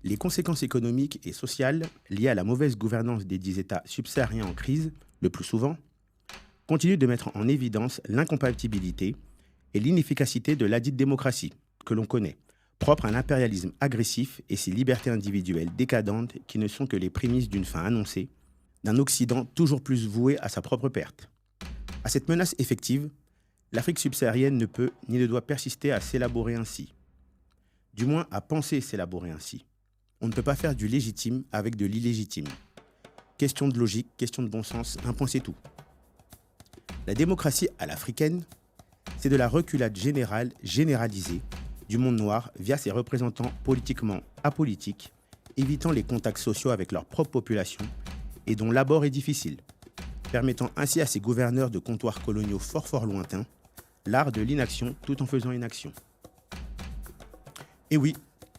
Les conséquences économiques et sociales liées à la mauvaise gouvernance des 10 États subsahariens en crise, le plus souvent, continuent de mettre en évidence l'incompatibilité et l'inefficacité de ladite démocratie que l'on connaît, propre à l'impérialisme agressif et ses libertés individuelles décadentes qui ne sont que les prémices d'une fin annoncée, d'un Occident toujours plus voué à sa propre perte. À cette menace effective, l'Afrique subsaharienne ne peut ni ne doit persister à s'élaborer ainsi. Du moins à penser s'élaborer ainsi. On ne peut pas faire du légitime avec de l'illégitime. Question de logique, question de bon sens, un point c'est tout. La démocratie à l'africaine, c'est de la reculade générale, généralisée, du monde noir via ses représentants politiquement apolitiques, évitant les contacts sociaux avec leur propre population et dont l'abord est difficile, permettant ainsi à ces gouverneurs de comptoirs coloniaux fort lointains l'art de l'inaction tout en faisant une action. Et oui,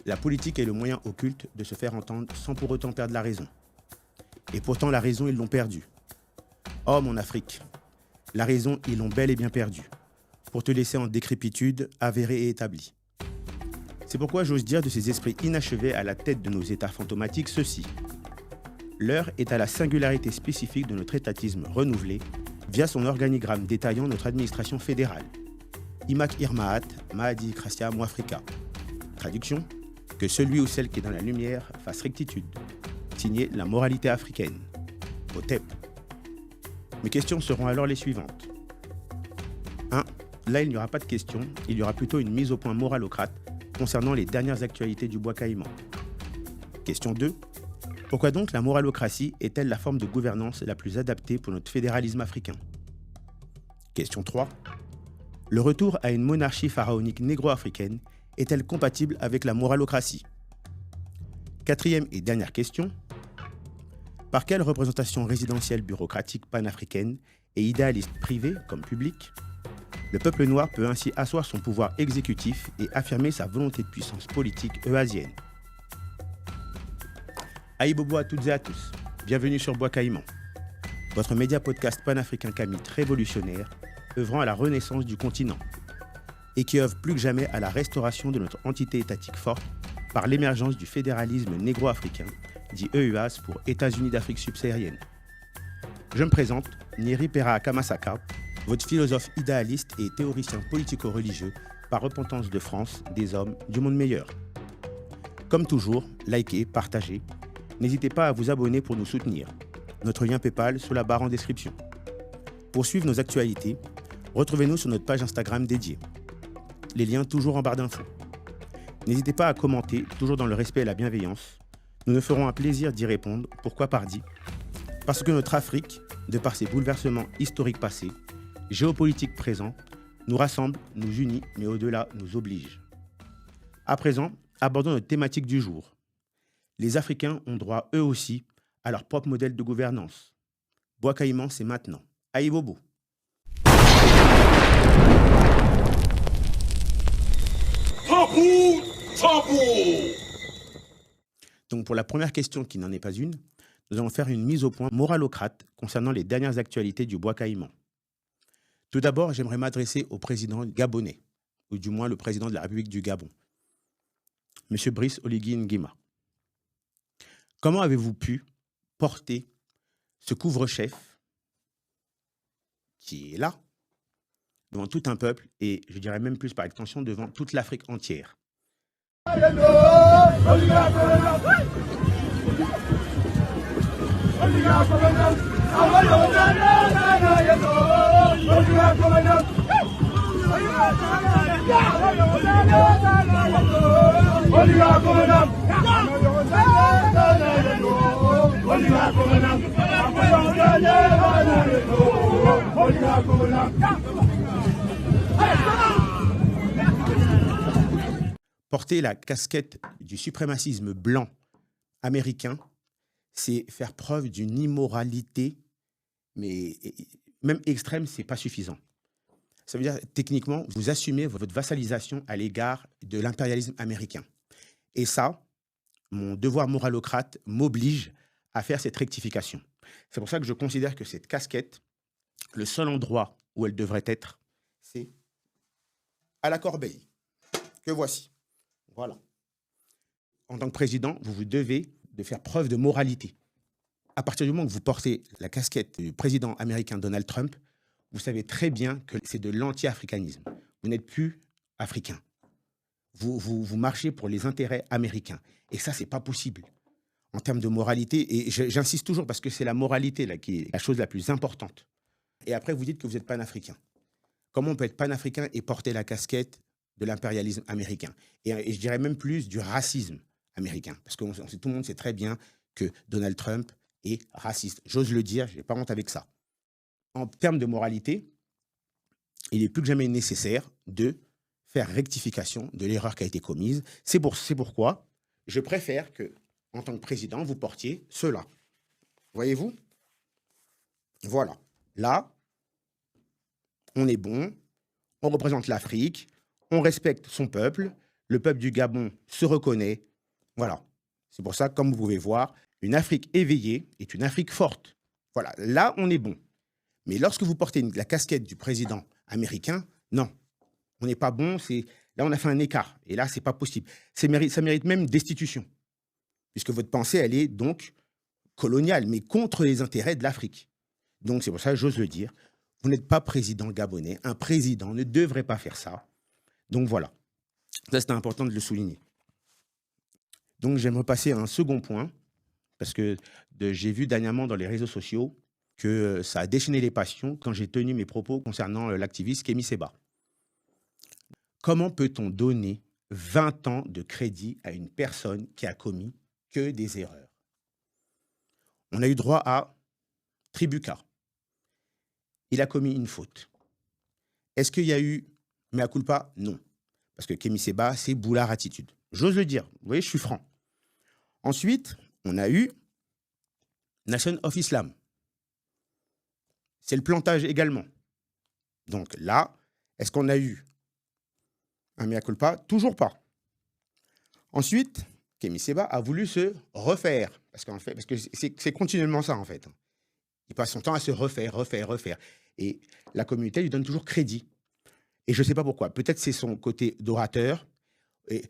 la politique est le moyen occulte de se faire entendre sans pour autant perdre la raison. Et pourtant, la raison, ils l'ont perdue. Oh, mon Afrique, la raison, ils l'ont bel et bien perdue, pour te laisser en décrépitude avérée et établie. C'est pourquoi j'ose dire de ces esprits inachevés à la tête de nos États fantomatiques ceci. L'heure est à la singularité spécifique de notre étatisme renouvelé via son organigramme détaillant notre administration fédérale. Imak Irmaat, Mahadi Krasia Mouafrika. Traduction, que celui ou celle qui est dans la lumière fasse rectitude. Signé la moralité africaine. OTEP. Mes questions seront alors les suivantes. 1. Là, il n'y aura pas de questions, il y aura plutôt une mise au point moralocrate concernant les dernières actualités du bois caïman. Question 2. Pourquoi donc la moralocratie est-elle la forme de gouvernance la plus adaptée pour notre fédéralisme africain? Question 3. Le retour à une monarchie pharaonique négro-africaine est-elle compatible avec la moralocratie? Quatrième et dernière question. Par quelle représentation résidentielle bureaucratique panafricaine et idéaliste privée comme publique, le peuple noir peut ainsi asseoir son pouvoir exécutif et affirmer sa volonté de puissance politique euasienne? Aïbobo à toutes et à tous, bienvenue sur Bois Caïman, votre média podcast panafricain kamite révolutionnaire, œuvrant à la renaissance du continent, et qui œuvre plus que jamais à la restauration de notre entité étatique forte par l'émergence du fédéralisme négro-africain, dit EUAS pour États-Unis d'Afrique subsaharienne. Je me présente, Nyeri Pera Kamasaka, votre philosophe idéaliste et théoricien politico-religieux par repentance de France, des hommes, du monde meilleur. Comme toujours, likez, partagez. N'hésitez pas à vous abonner pour nous soutenir. Notre lien PayPal sous la barre en description. Pour suivre nos actualités, retrouvez-nous sur notre page Instagram dédiée. Les liens toujours en barre d'infos. N'hésitez pas à commenter, toujours dans le respect et la bienveillance. Nous nous ferons un plaisir d'y répondre. Pourquoi pardi? Parce que notre Afrique, de par ses bouleversements historiques passés, géopolitiques présents, nous rassemble, nous unit, mais au-delà, nous oblige. À présent, abordons notre thématique du jour. Les Africains ont droit, eux aussi, à leur propre modèle de gouvernance. Bois Caïman, c'est maintenant. Aïbobo. Donc pour la première question qui n'en est pas une, nous allons faire une mise au point moralocrate concernant les dernières actualités du Bois Caïman. Tout d'abord, j'aimerais m'adresser au président gabonais, ou du moins le président de la République du Gabon, M. Brice Oligui Nguema. Comment avez-vous pu porter ce couvre-chef qui est là, devant tout un peuple, et je dirais même plus par extension, devant toute l'Afrique entière? Porter la casquette du suprémacisme blanc américain, c'est faire preuve d'une immoralité, mais même extrême, c'est pas suffisant. Ça veut dire, techniquement, vous assumez votre vassalisation à l'égard de l'impérialisme américain. Et ça, mon devoir moralocrate m'oblige à faire cette rectification. C'est pour ça que je considère que cette casquette, le seul endroit où elle devrait être, c'est à la corbeille. que voici. Voilà. En tant que président, vous vous devez de faire preuve de moralité. À partir du moment que vous portez la casquette du président américain Donald Trump, vous savez très bien que c'est de l'anti-africanisme. Vous n'êtes plus africain. Vous marchez pour les intérêts américains. Et ça, c'est pas possible. En termes de moralité, et j'insiste toujours parce que c'est la moralité là, qui est la chose la plus importante. Et après, vous dites que vous êtes panafricain. Comment on peut être panafricain et porter la casquette de l'impérialisme américain et je dirais même plus du racisme américain. Parce que tout le monde sait très bien que Donald Trump est raciste. J'ose le dire, je n'ai pas honte avec ça. En termes de moralité, il est plus que jamais nécessaire de faire rectification de l'erreur qui a été commise. C'est pourquoi je préfère que, en tant que président, vous portiez cela. Voyez-vous? Voilà. Là, on est bon, on représente l'Afrique, on respecte son peuple, le peuple du Gabon se reconnaît. Voilà. C'est pour ça, comme vous pouvez voir, une Afrique éveillée est une Afrique forte. Voilà. Là, on est bon. Mais lorsque vous portez la casquette du président américain, non. On n'est pas bon. Là, on a fait un écart. Et là, c'est pas possible. Ça mérite même destitution. Puisque votre pensée, elle est donc coloniale, mais contre les intérêts de l'Afrique. Donc, c'est pour ça, j'ose le dire, vous n'êtes pas président gabonais. Un président ne devrait pas faire ça. Donc, voilà. Ça, c'est important de le souligner. Donc, j'aimerais passer à un second point, parce que j'ai vu dernièrement dans les réseaux sociaux que ça a déchaîné les passions quand j'ai tenu mes propos concernant l'activiste Kémy Séba. Comment peut-on donner 20 ans de crédit à une personne qui a commis que des erreurs? On a eu droit à Tribuca. Il a commis une faute. Est-ce qu'il y a eu mea culpa? Non. Parce que Kémy Séba, c'est boulard attitude. J'ose le dire. Vous voyez, je suis franc. Ensuite, on a eu Nation of Islam. C'est le plantage également. Donc là, est-ce qu'on a eu un mea culpa? Toujours pas. Ensuite, Kémy Séba a voulu se refaire. Parce que c'est continuellement ça, en fait. Il passe son temps à se refaire. Et la communauté lui donne toujours crédit. Et je ne sais pas pourquoi. Peut-être c'est son côté d'orateur.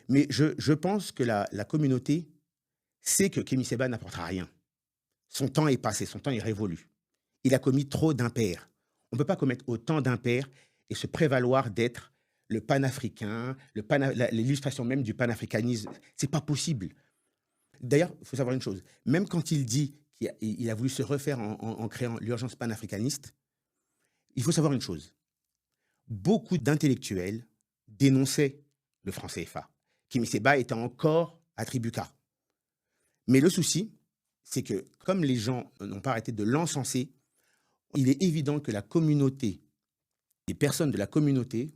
Mais je pense que la communauté sait que Kémy Séba n'apportera rien. Son temps est passé, son temps est révolu. Il a commis trop d'impairs. On ne peut pas commettre autant d'impairs et se prévaloir d'être le panafricain, l'illustration même du panafricanisme. Ce n'est pas possible. D'ailleurs, il faut savoir une chose. Même quand il dit qu'il a voulu se refaire en créant l'urgence panafricaniste, il faut savoir une chose. Beaucoup d'intellectuels dénonçaient le franc CFA. Kémy Séba était encore à Tribuca. Mais le souci, c'est que comme les gens n'ont pas arrêté de l'encenser, il est évident que la communauté, les personnes de la communauté,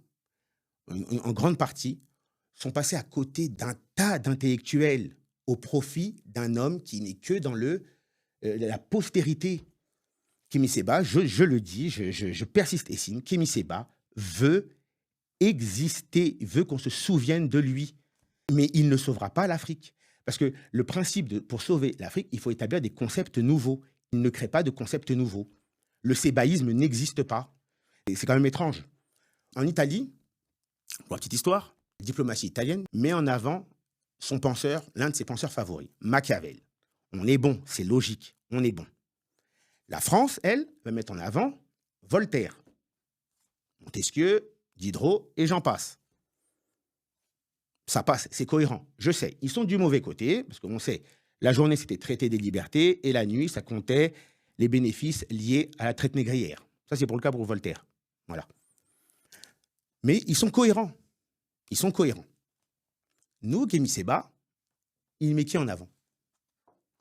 en grande partie, sont passées à côté d'un tas d'intellectuels au profit d'un homme qui n'est que dans la postérité. Kémy Séba, je le dis, je persiste et signe, Kémy Séba veut exister, veut qu'on se souvienne de lui. Mais il ne sauvera pas l'Afrique. Parce que le principe, pour sauver l'Afrique, il faut établir des concepts nouveaux. Il ne crée pas de concepts nouveaux. Le sébaïsme n'existe pas. Et c'est quand même étrange. En Italie, pour la petite histoire, la diplomatie italienne met en avant son penseur, l'un de ses penseurs favoris, Machiavel. On est bon, c'est logique, on est bon. La France, elle, va mettre en avant Voltaire, Montesquieu, Diderot, et j'en passe. Ça passe, c'est cohérent, je sais. Ils sont du mauvais côté, parce qu'on sait, la journée, c'était traité des libertés, et la nuit, ça comptait les bénéfices liés à la traite négrière. Ça, c'est pour le cas pour Voltaire. Voilà. Mais ils sont cohérents. Ils sont cohérents. Nous, Kémy Séba, il met qui en avant?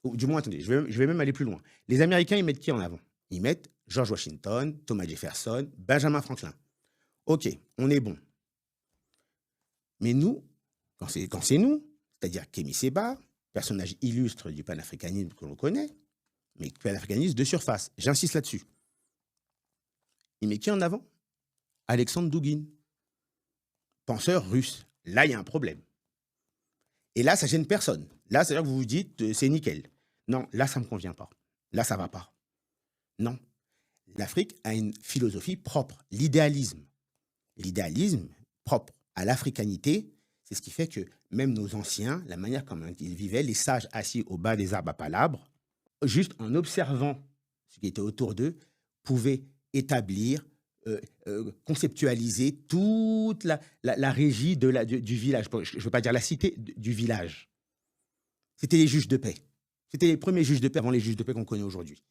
Ou, du moins, attendez, je vais même aller plus loin. Les Américains, ils mettent qui en avant? Ils mettent George Washington, Thomas Jefferson, Benjamin Franklin. OK, on est bon. Mais nous, quand c'est nous, c'est-à-dire Kémy Séba, personnage illustre du panafricanisme que l'on connaît, mais panafricanisme de surface, j'insiste là-dessus. Il met qui en avant? Alexandre Douguine, penseur russe. Là, il y a un problème. Et là, ça gêne personne. Là, c'est-à-dire que vous vous dites, c'est nickel. Non, là, ça ne me convient pas. Là, ça ne va pas. Non. L'Afrique a une philosophie propre, l'idéalisme. L'idéalisme propre à l'africanité, C'est ce qui fait que même nos anciens, la manière comme ils vivaient, les sages assis au bas des arbres à palabres, juste en observant ce qui était autour d'eux, pouvaient établir, conceptualiser toute la régie du village. Je ne veux pas dire la cité, du village. C'était les juges de paix. C'était les premiers juges de paix avant les juges de paix qu'on connaît aujourd'hui.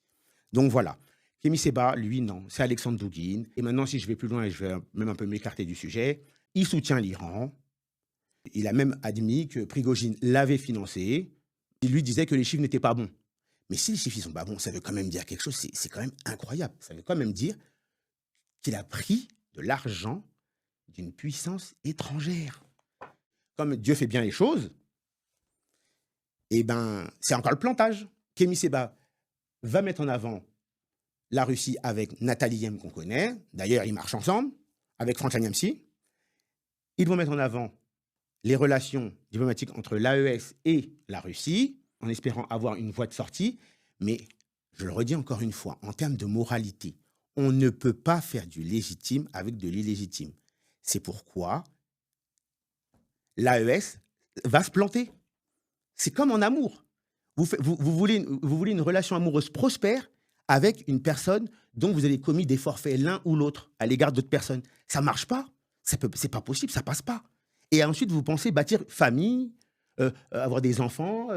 Donc voilà. Kémy Séba, lui, non. C'est Alexandre Douguine. Et maintenant, si je vais plus loin, et je vais même un peu m'écarter du sujet, il soutient l'Iran. Il a même admis que Prigojine l'avait financé. Il lui disait que les chiffres n'étaient pas bons. Mais si les chiffres ne sont pas bons, ça veut quand même dire quelque chose. C'est quand même incroyable. Ça veut quand même dire qu'il a pris de l'argent d'une puissance étrangère. Comme Dieu fait bien les choses, eh ben, c'est encore le plantage. Kémy Séba va mettre en avant la Russie avec Nathalie Yem qu'on connaît. D'ailleurs, ils marchent ensemble avec Franklin Niamsi. Ils vont mettre en avant les relations diplomatiques entre l'AES et la Russie, en espérant avoir une voie de sortie. Mais, je le redis encore une fois, en termes de moralité, on ne peut pas faire du légitime avec de l'illégitime. C'est pourquoi l'AES va se planter. C'est comme en amour. Vous voulez une relation amoureuse prospère avec une personne dont vous avez commis des forfaits l'un ou l'autre à l'égard d'autres personnes. Ça ne marche pas. C'est pas possible, ça ne passe pas. Et ensuite, vous pensez bâtir famille, avoir des enfants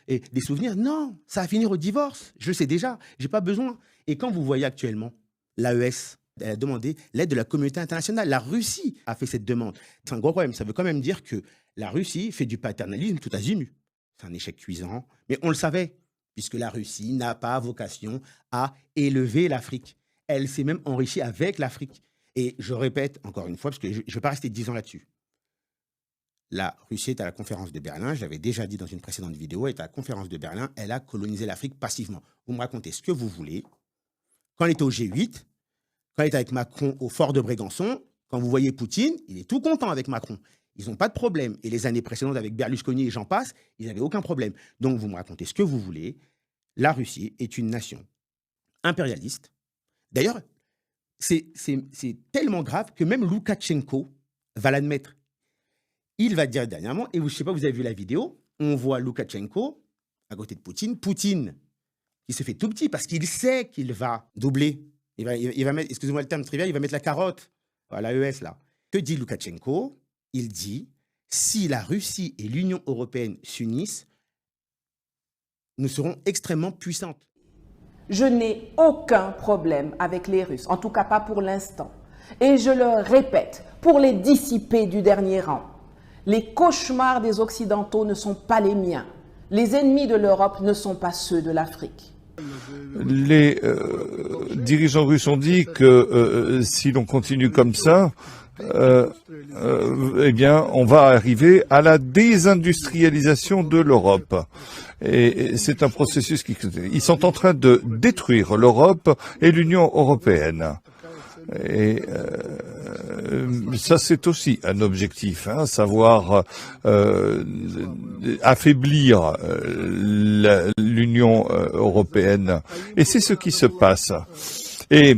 et des souvenirs. Non, ça va finir au divorce. Je le sais déjà, je n'ai pas besoin. Et quand vous voyez actuellement, l'AES a demandé l'aide de la communauté internationale. La Russie a fait cette demande. C'est un gros problème. Ça veut quand même dire que la Russie fait du paternalisme tout azimut. C'est un échec cuisant, mais on le savait, puisque la Russie n'a pas vocation à élever l'Afrique. Elle s'est même enrichie avec l'Afrique. Et je répète encore une fois, parce que je ne vais pas rester 10 ans là-dessus. La Russie est à la conférence de Berlin, je l'avais déjà dit dans une précédente vidéo, elle est à la conférence de Berlin, elle a colonisé l'Afrique passivement. Vous me racontez ce que vous voulez. Quand elle était au G8, quand elle était avec Macron au fort de Brégançon, quand vous voyez Poutine, il est tout content avec Macron. Ils n'ont pas de problème. Et les années précédentes avec Berlusconi et j'en passe, ils n'avaient aucun problème. Donc vous me racontez ce que vous voulez. La Russie est une nation impérialiste. D'ailleurs, c'est tellement grave que même Loukachenko va l'admettre. Il va dire dernièrement, et je ne sais pas, vous avez vu la vidéo, on voit Loukachenko à côté de Poutine. Poutine, qui se fait tout petit parce qu'il sait qu'il va doubler. Il va mettre, excusez-moi le terme trivial, il va mettre la carotte à l'AES là. Que dit Loukachenko? Il dit, si la Russie et l'Union européenne s'unissent, nous serons extrêmement puissantes. Je n'ai aucun problème avec les Russes, en tout cas pas pour l'instant. Et je le répète, pour les dissipés du dernier rang, les cauchemars des Occidentaux ne sont pas les miens. Les ennemis de l'Europe ne sont pas ceux de l'Afrique. Les dirigeants russes ont dit que si l'on continue comme ça, eh bien, on va arriver à la désindustrialisation de l'Europe. Et c'est un processus ils sont en train de détruire l'Europe et l'Union européenne. Et ça, c'est aussi un objectif, hein, savoir affaiblir l'Union européenne. Et c'est ce qui se passe. Et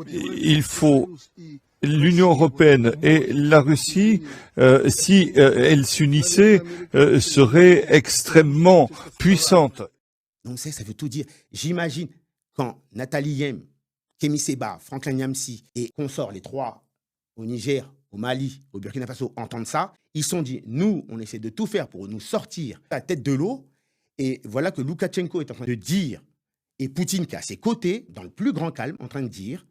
il faut l'Union européenne et la Russie, si elles s'unissaient, seraient extrêmement puissantes. Donc ça veut tout dire. J'imagine quand Nathalie Yem, Kémy Séba, Franklin Niamsi et consorts, les trois, au Niger, au Mali, au Burkina Faso, entendent ça, ils se sont dit, nous, on essaie de tout faire pour nous sortir la tête de l'eau. Et voilà que Loukachenko est en train de dire, et Poutine qui est à ses côtés, dans le plus grand calme, en train de dire,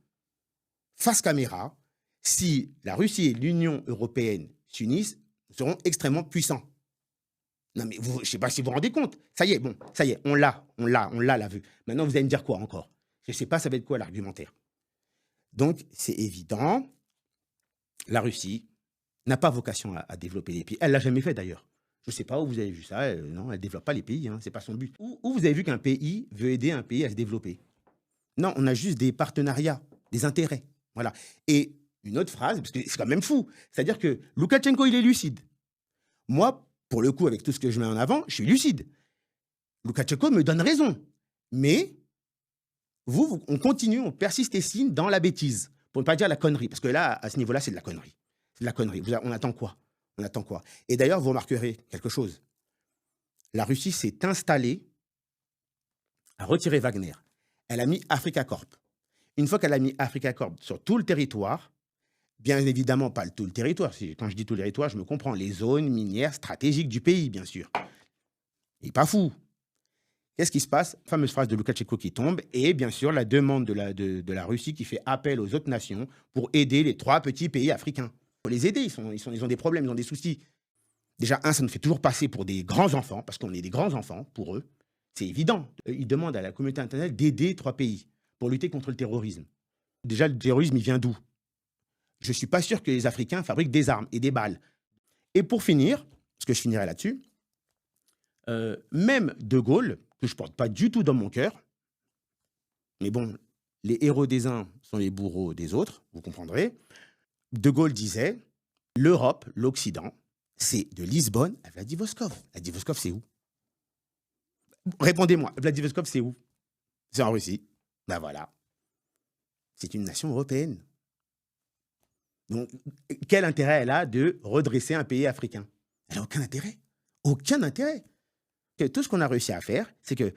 face caméra, si la Russie et l'Union européenne s'unissent, nous serons extrêmement puissants. Non mais je ne sais pas si vous vous rendez compte. Ça y est, bon, ça y est, on l'a la vue. Maintenant, vous allez me dire quoi encore? Je ne sais pas, ça va être quoi l'argumentaire? Donc, c'est évident, la Russie n'a pas vocation à développer les pays. Elle ne l'a jamais fait d'ailleurs. Je ne sais pas où vous avez vu ça. Non, elle ne développe pas les pays, hein, ce n'est pas son but. Où vous avez vu qu'un pays veut aider un pays à se développer? Non, on a juste des partenariats, des intérêts. Voilà. Et une autre phrase, parce que c'est quand même fou, c'est-à-dire que Loukachenko, il est lucide. Moi, pour le coup, avec tout ce que je mets en avant, je suis lucide. Loukachenko me donne raison. Mais on continue, on persiste et signe dans la bêtise. Pour ne pas dire la connerie, parce que là, à ce niveau-là, c'est de la connerie. C'est de la connerie. On attend quoi? On attend quoi? Et d'ailleurs, vous remarquerez quelque chose. La Russie s'est installée à retirer Wagner. Elle a mis Africa Corp. Une fois qu'elle a mis Africa Corp sur tout le territoire, bien évidemment pas tout le territoire, quand je dis tout le territoire, je me comprends, les zones minières stratégiques du pays, bien sûr. Il n'est pas fou. Qu'est-ce qui se passe? Fameuse phrase de Loukachenko qui tombe, et bien sûr la demande de la Russie qui fait appel aux autres nations pour aider les 3 petits pays africains. Il faut les aider, ils ont des problèmes, ils ont des soucis. Déjà, ça nous fait toujours passer pour des grands enfants, parce qu'on est des grands enfants pour eux. C'est évident. Ils demandent à la communauté internationale d'aider 3 pays pour lutter contre le terrorisme. Déjà, le terrorisme, il vient d'où? Je ne suis pas sûr que les Africains fabriquent des armes et des balles. Et pour finir, parce que je finirai là-dessus, même De Gaulle, que je ne porte pas du tout dans mon cœur, mais bon, les héros des uns sont les bourreaux des autres, vous comprendrez. De Gaulle disait, l'Europe, l'Occident, c'est de Lisbonne à Vladivostok. Vladivostok, c'est où? Répondez-moi, Vladivostok, c'est où? C'est en Russie. Ben voilà. C'est une nation européenne. Donc, quel intérêt elle a de redresser un pays africain? Elle n'a aucun intérêt. Aucun intérêt. Tout ce qu'on a réussi à faire, c'est que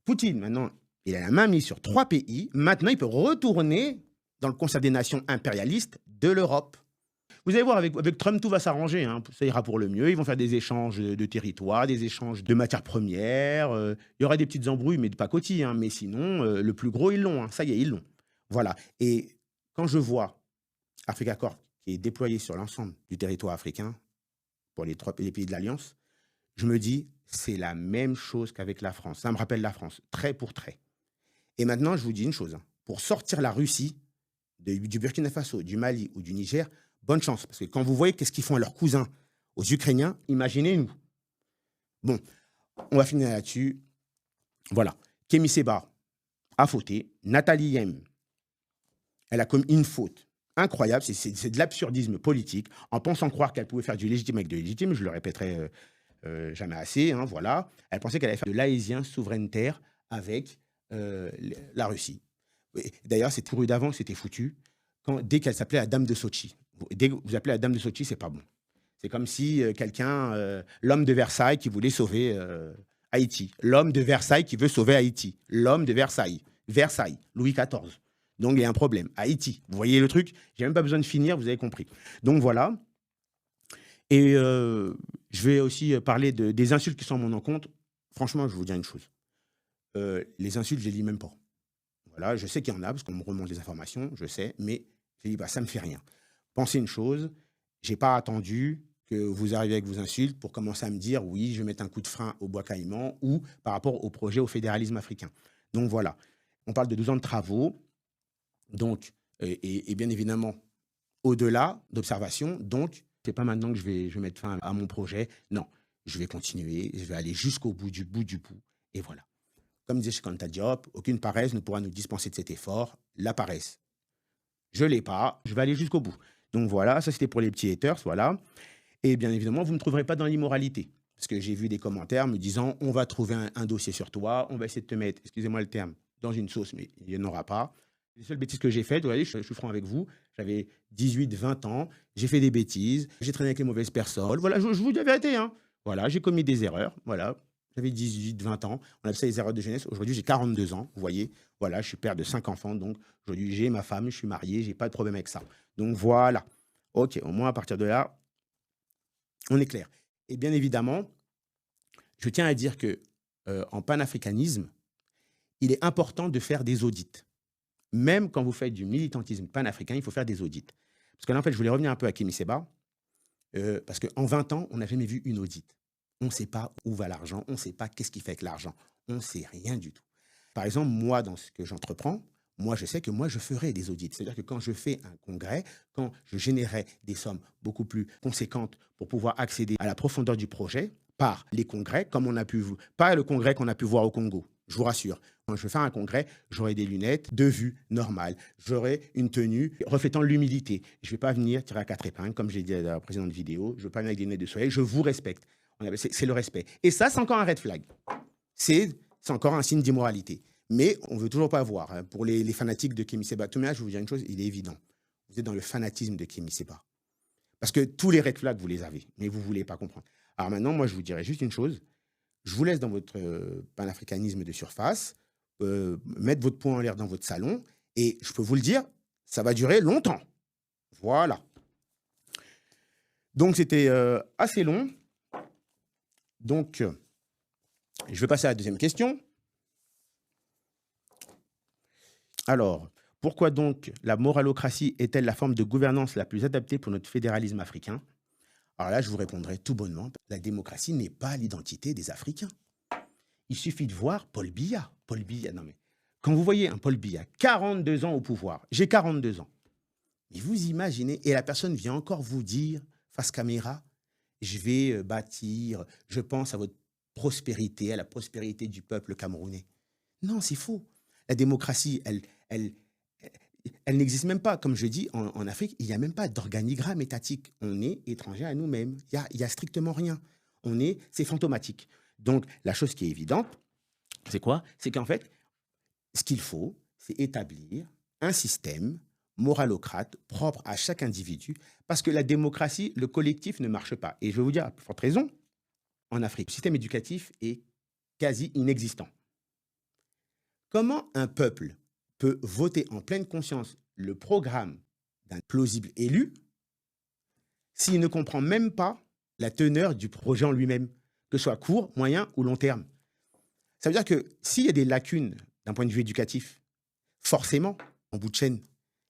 Poutine, maintenant, il a la main mise sur 3 pays. Maintenant, il peut retourner dans le concert des nations impérialistes de l'Europe. Vous allez voir, avec Trump, tout va s'arranger. Hein. Ça ira pour le mieux. Ils vont faire des échanges de territoires, des échanges de matières premières. Il y aura des petites embrouilles, mais de pacotille. Hein. Mais sinon, le plus gros, ils l'ont. Hein. Ça y est, ils l'ont. Voilà. Et quand je vois Africa Corp, qui est déployé sur l'ensemble du territoire africain, pour les pays de l'Alliance, je me dis, c'est la même chose qu'avec la France. Ça me rappelle la France, trait pour trait. Et maintenant, je vous dis une chose. Hein. Pour sortir la Russie du Burkina Faso, du Mali ou du Niger, bonne chance. Parce que quand vous voyez qu'est-ce qu'ils font à leurs cousins, aux Ukrainiens, imaginez-nous. Bon, on va finir là-dessus. Voilà. Kémy Séba a fauté. Nathalie Yem, elle a commis une faute incroyable. C'est de l'absurdisme politique. En pensant croire qu'elle pouvait faire du légitime avec de légitime, je le répéterai jamais assez. Hein, voilà. Elle pensait qu'elle allait faire de l'haïtien souverainitaire avec la Russie. D'ailleurs, c'est tout rue d'avant, c'était foutu. Dès qu'elle s'appelait la dame de Sochi. Dès que vous appelez la dame de Sochi, c'est pas bon. C'est comme si l'homme de Versailles qui voulait sauver Haïti. L'homme de Versailles qui veut sauver Haïti. L'homme de Versailles. Versailles, Louis XIV. Donc, il y a un problème. Haïti, vous voyez le truc? J'ai même pas besoin de finir, vous avez compris. Donc, voilà. Et je vais aussi parler des insultes qui sont à mon encontre. Franchement, je vais vous dire une chose. Les insultes, je les lis même pas. Voilà, je sais qu'il y en a, parce qu'on me remonte les informations, je sais, mais je dis, bah, ça ne me fait rien. Pensez une chose, je n'ai pas attendu que vous arriviez avec vos insultes pour commencer à me dire, oui, je vais mettre un coup de frein au Bois Caïman ou par rapport au projet, au fédéralisme africain. Donc voilà, on parle de 12 ans de travaux, donc, et bien évidemment, au-delà d'observation, donc, c'est pas maintenant que je vais mettre fin à mon projet, non, je vais continuer, je vais aller jusqu'au bout du bout, et voilà. Comme disait Cheikh Anta Diop, aucune paresse ne pourra nous dispenser de cet effort. La paresse, je ne l'ai pas, je vais aller jusqu'au bout. Donc voilà, ça c'était pour les petits haters, voilà. Et bien évidemment, vous ne me trouverez pas dans l'immoralité. Parce que j'ai vu des commentaires me disant, on va trouver un dossier sur toi, on va essayer de te mettre, excusez-moi le terme, dans une sauce, mais il n'y en aura pas. Les seules bêtises que j'ai faites, vous voyez, je suis franc avec vous, j'avais 18, 20 ans, j'ai fait des bêtises, j'ai traîné avec les mauvaises personnes. Voilà, je vous dis la vérité, hein. Voilà, j'ai commis des erreurs, voilà. J'avais 18, 20 ans. On appelle ça les erreurs de jeunesse. Aujourd'hui, j'ai 42 ans. Vous voyez, voilà, je suis père de 5 enfants. Donc, aujourd'hui, j'ai ma femme, je suis marié, je n'ai pas de problème avec ça. Donc, voilà. OK, au moins, à partir de là, on est clair. Et bien évidemment, je tiens à dire qu'en panafricanisme, il est important de faire des audits. Même quand vous faites du militantisme panafricain, il faut faire des audits. Parce que là, en fait, je voulais revenir un peu à Kémy Séba. Parce qu'en 20 ans, on n'a jamais vu une audit. On ne sait pas où va l'argent, on ne sait pas qu'est-ce qu'il fait avec l'argent. On ne sait rien du tout. Par exemple, moi, dans ce que j'entreprends, moi, je sais que moi, je ferai des audits. C'est-à-dire que quand je fais un congrès, quand je générerai des sommes beaucoup plus conséquentes pour pouvoir accéder à la profondeur du projet, par les congrès, comme on a pu, pas le congrès qu'on a pu voir au Congo, je vous rassure. Quand je vais faire un congrès, j'aurai des lunettes de vue normales. J'aurai une tenue reflétant l'humilité. Je ne vais pas venir tirer à 4 épingles, comme j'ai dit à la précédente vidéo. Je ne vais pas venir avec des lunettes de soleil. Je vous respecte. C'est le respect. Et ça, c'est encore un red flag. C'est encore un signe d'immoralité. Mais on ne veut toujours pas voir. Pour les fanatiques de Kémy Séba Toumia, je vais vous dire une chose, il est évident. Vous êtes dans le fanatisme de Kémy Séba. Parce que tous les red flags, vous les avez, mais vous ne voulez pas comprendre. Alors maintenant, moi, je vous dirais juste une chose. Je vous laisse dans votre panafricanisme de surface, mettre votre poing en l'air dans votre salon, et je peux vous le dire, ça va durer longtemps. Voilà. Donc, c'était assez long. Donc, je vais passer à la deuxième question. Alors, pourquoi donc la moralocratie est-elle la forme de gouvernance la plus adaptée pour notre fédéralisme africain? Alors là, je vous répondrai tout bonnement, la démocratie n'est pas l'identité des Africains. Il suffit de voir Paul Biya. Paul Biya, non mais, quand vous voyez un Paul Biya, 42 ans au pouvoir, j'ai 42 ans, mais vous imaginez, et la personne vient encore vous dire, face caméra, je vais bâtir, je pense à votre prospérité, à la prospérité du peuple camerounais. Non, c'est faux. La démocratie, elle n'existe même pas. Comme je dis, en Afrique, il n'y a même pas d'organigramme étatique. On est étranger à nous-mêmes. Il y a strictement rien. C'est fantomatique. Donc, la chose qui est évidente, c'est quoi? C'est qu'en fait, ce qu'il faut, c'est établir un système moralocrate propre à chaque individu, parce que la démocratie, le collectif ne marche pas. Et je vais vous dire, à plus forte raison, en Afrique, le système éducatif est quasi inexistant. Comment un peuple peut voter en pleine conscience le programme d'un plausible élu s'il ne comprend même pas la teneur du projet en lui-même, que ce soit court, moyen ou long terme? Ça veut dire que s'il y a des lacunes d'un point de vue éducatif, forcément, en bout de chaîne,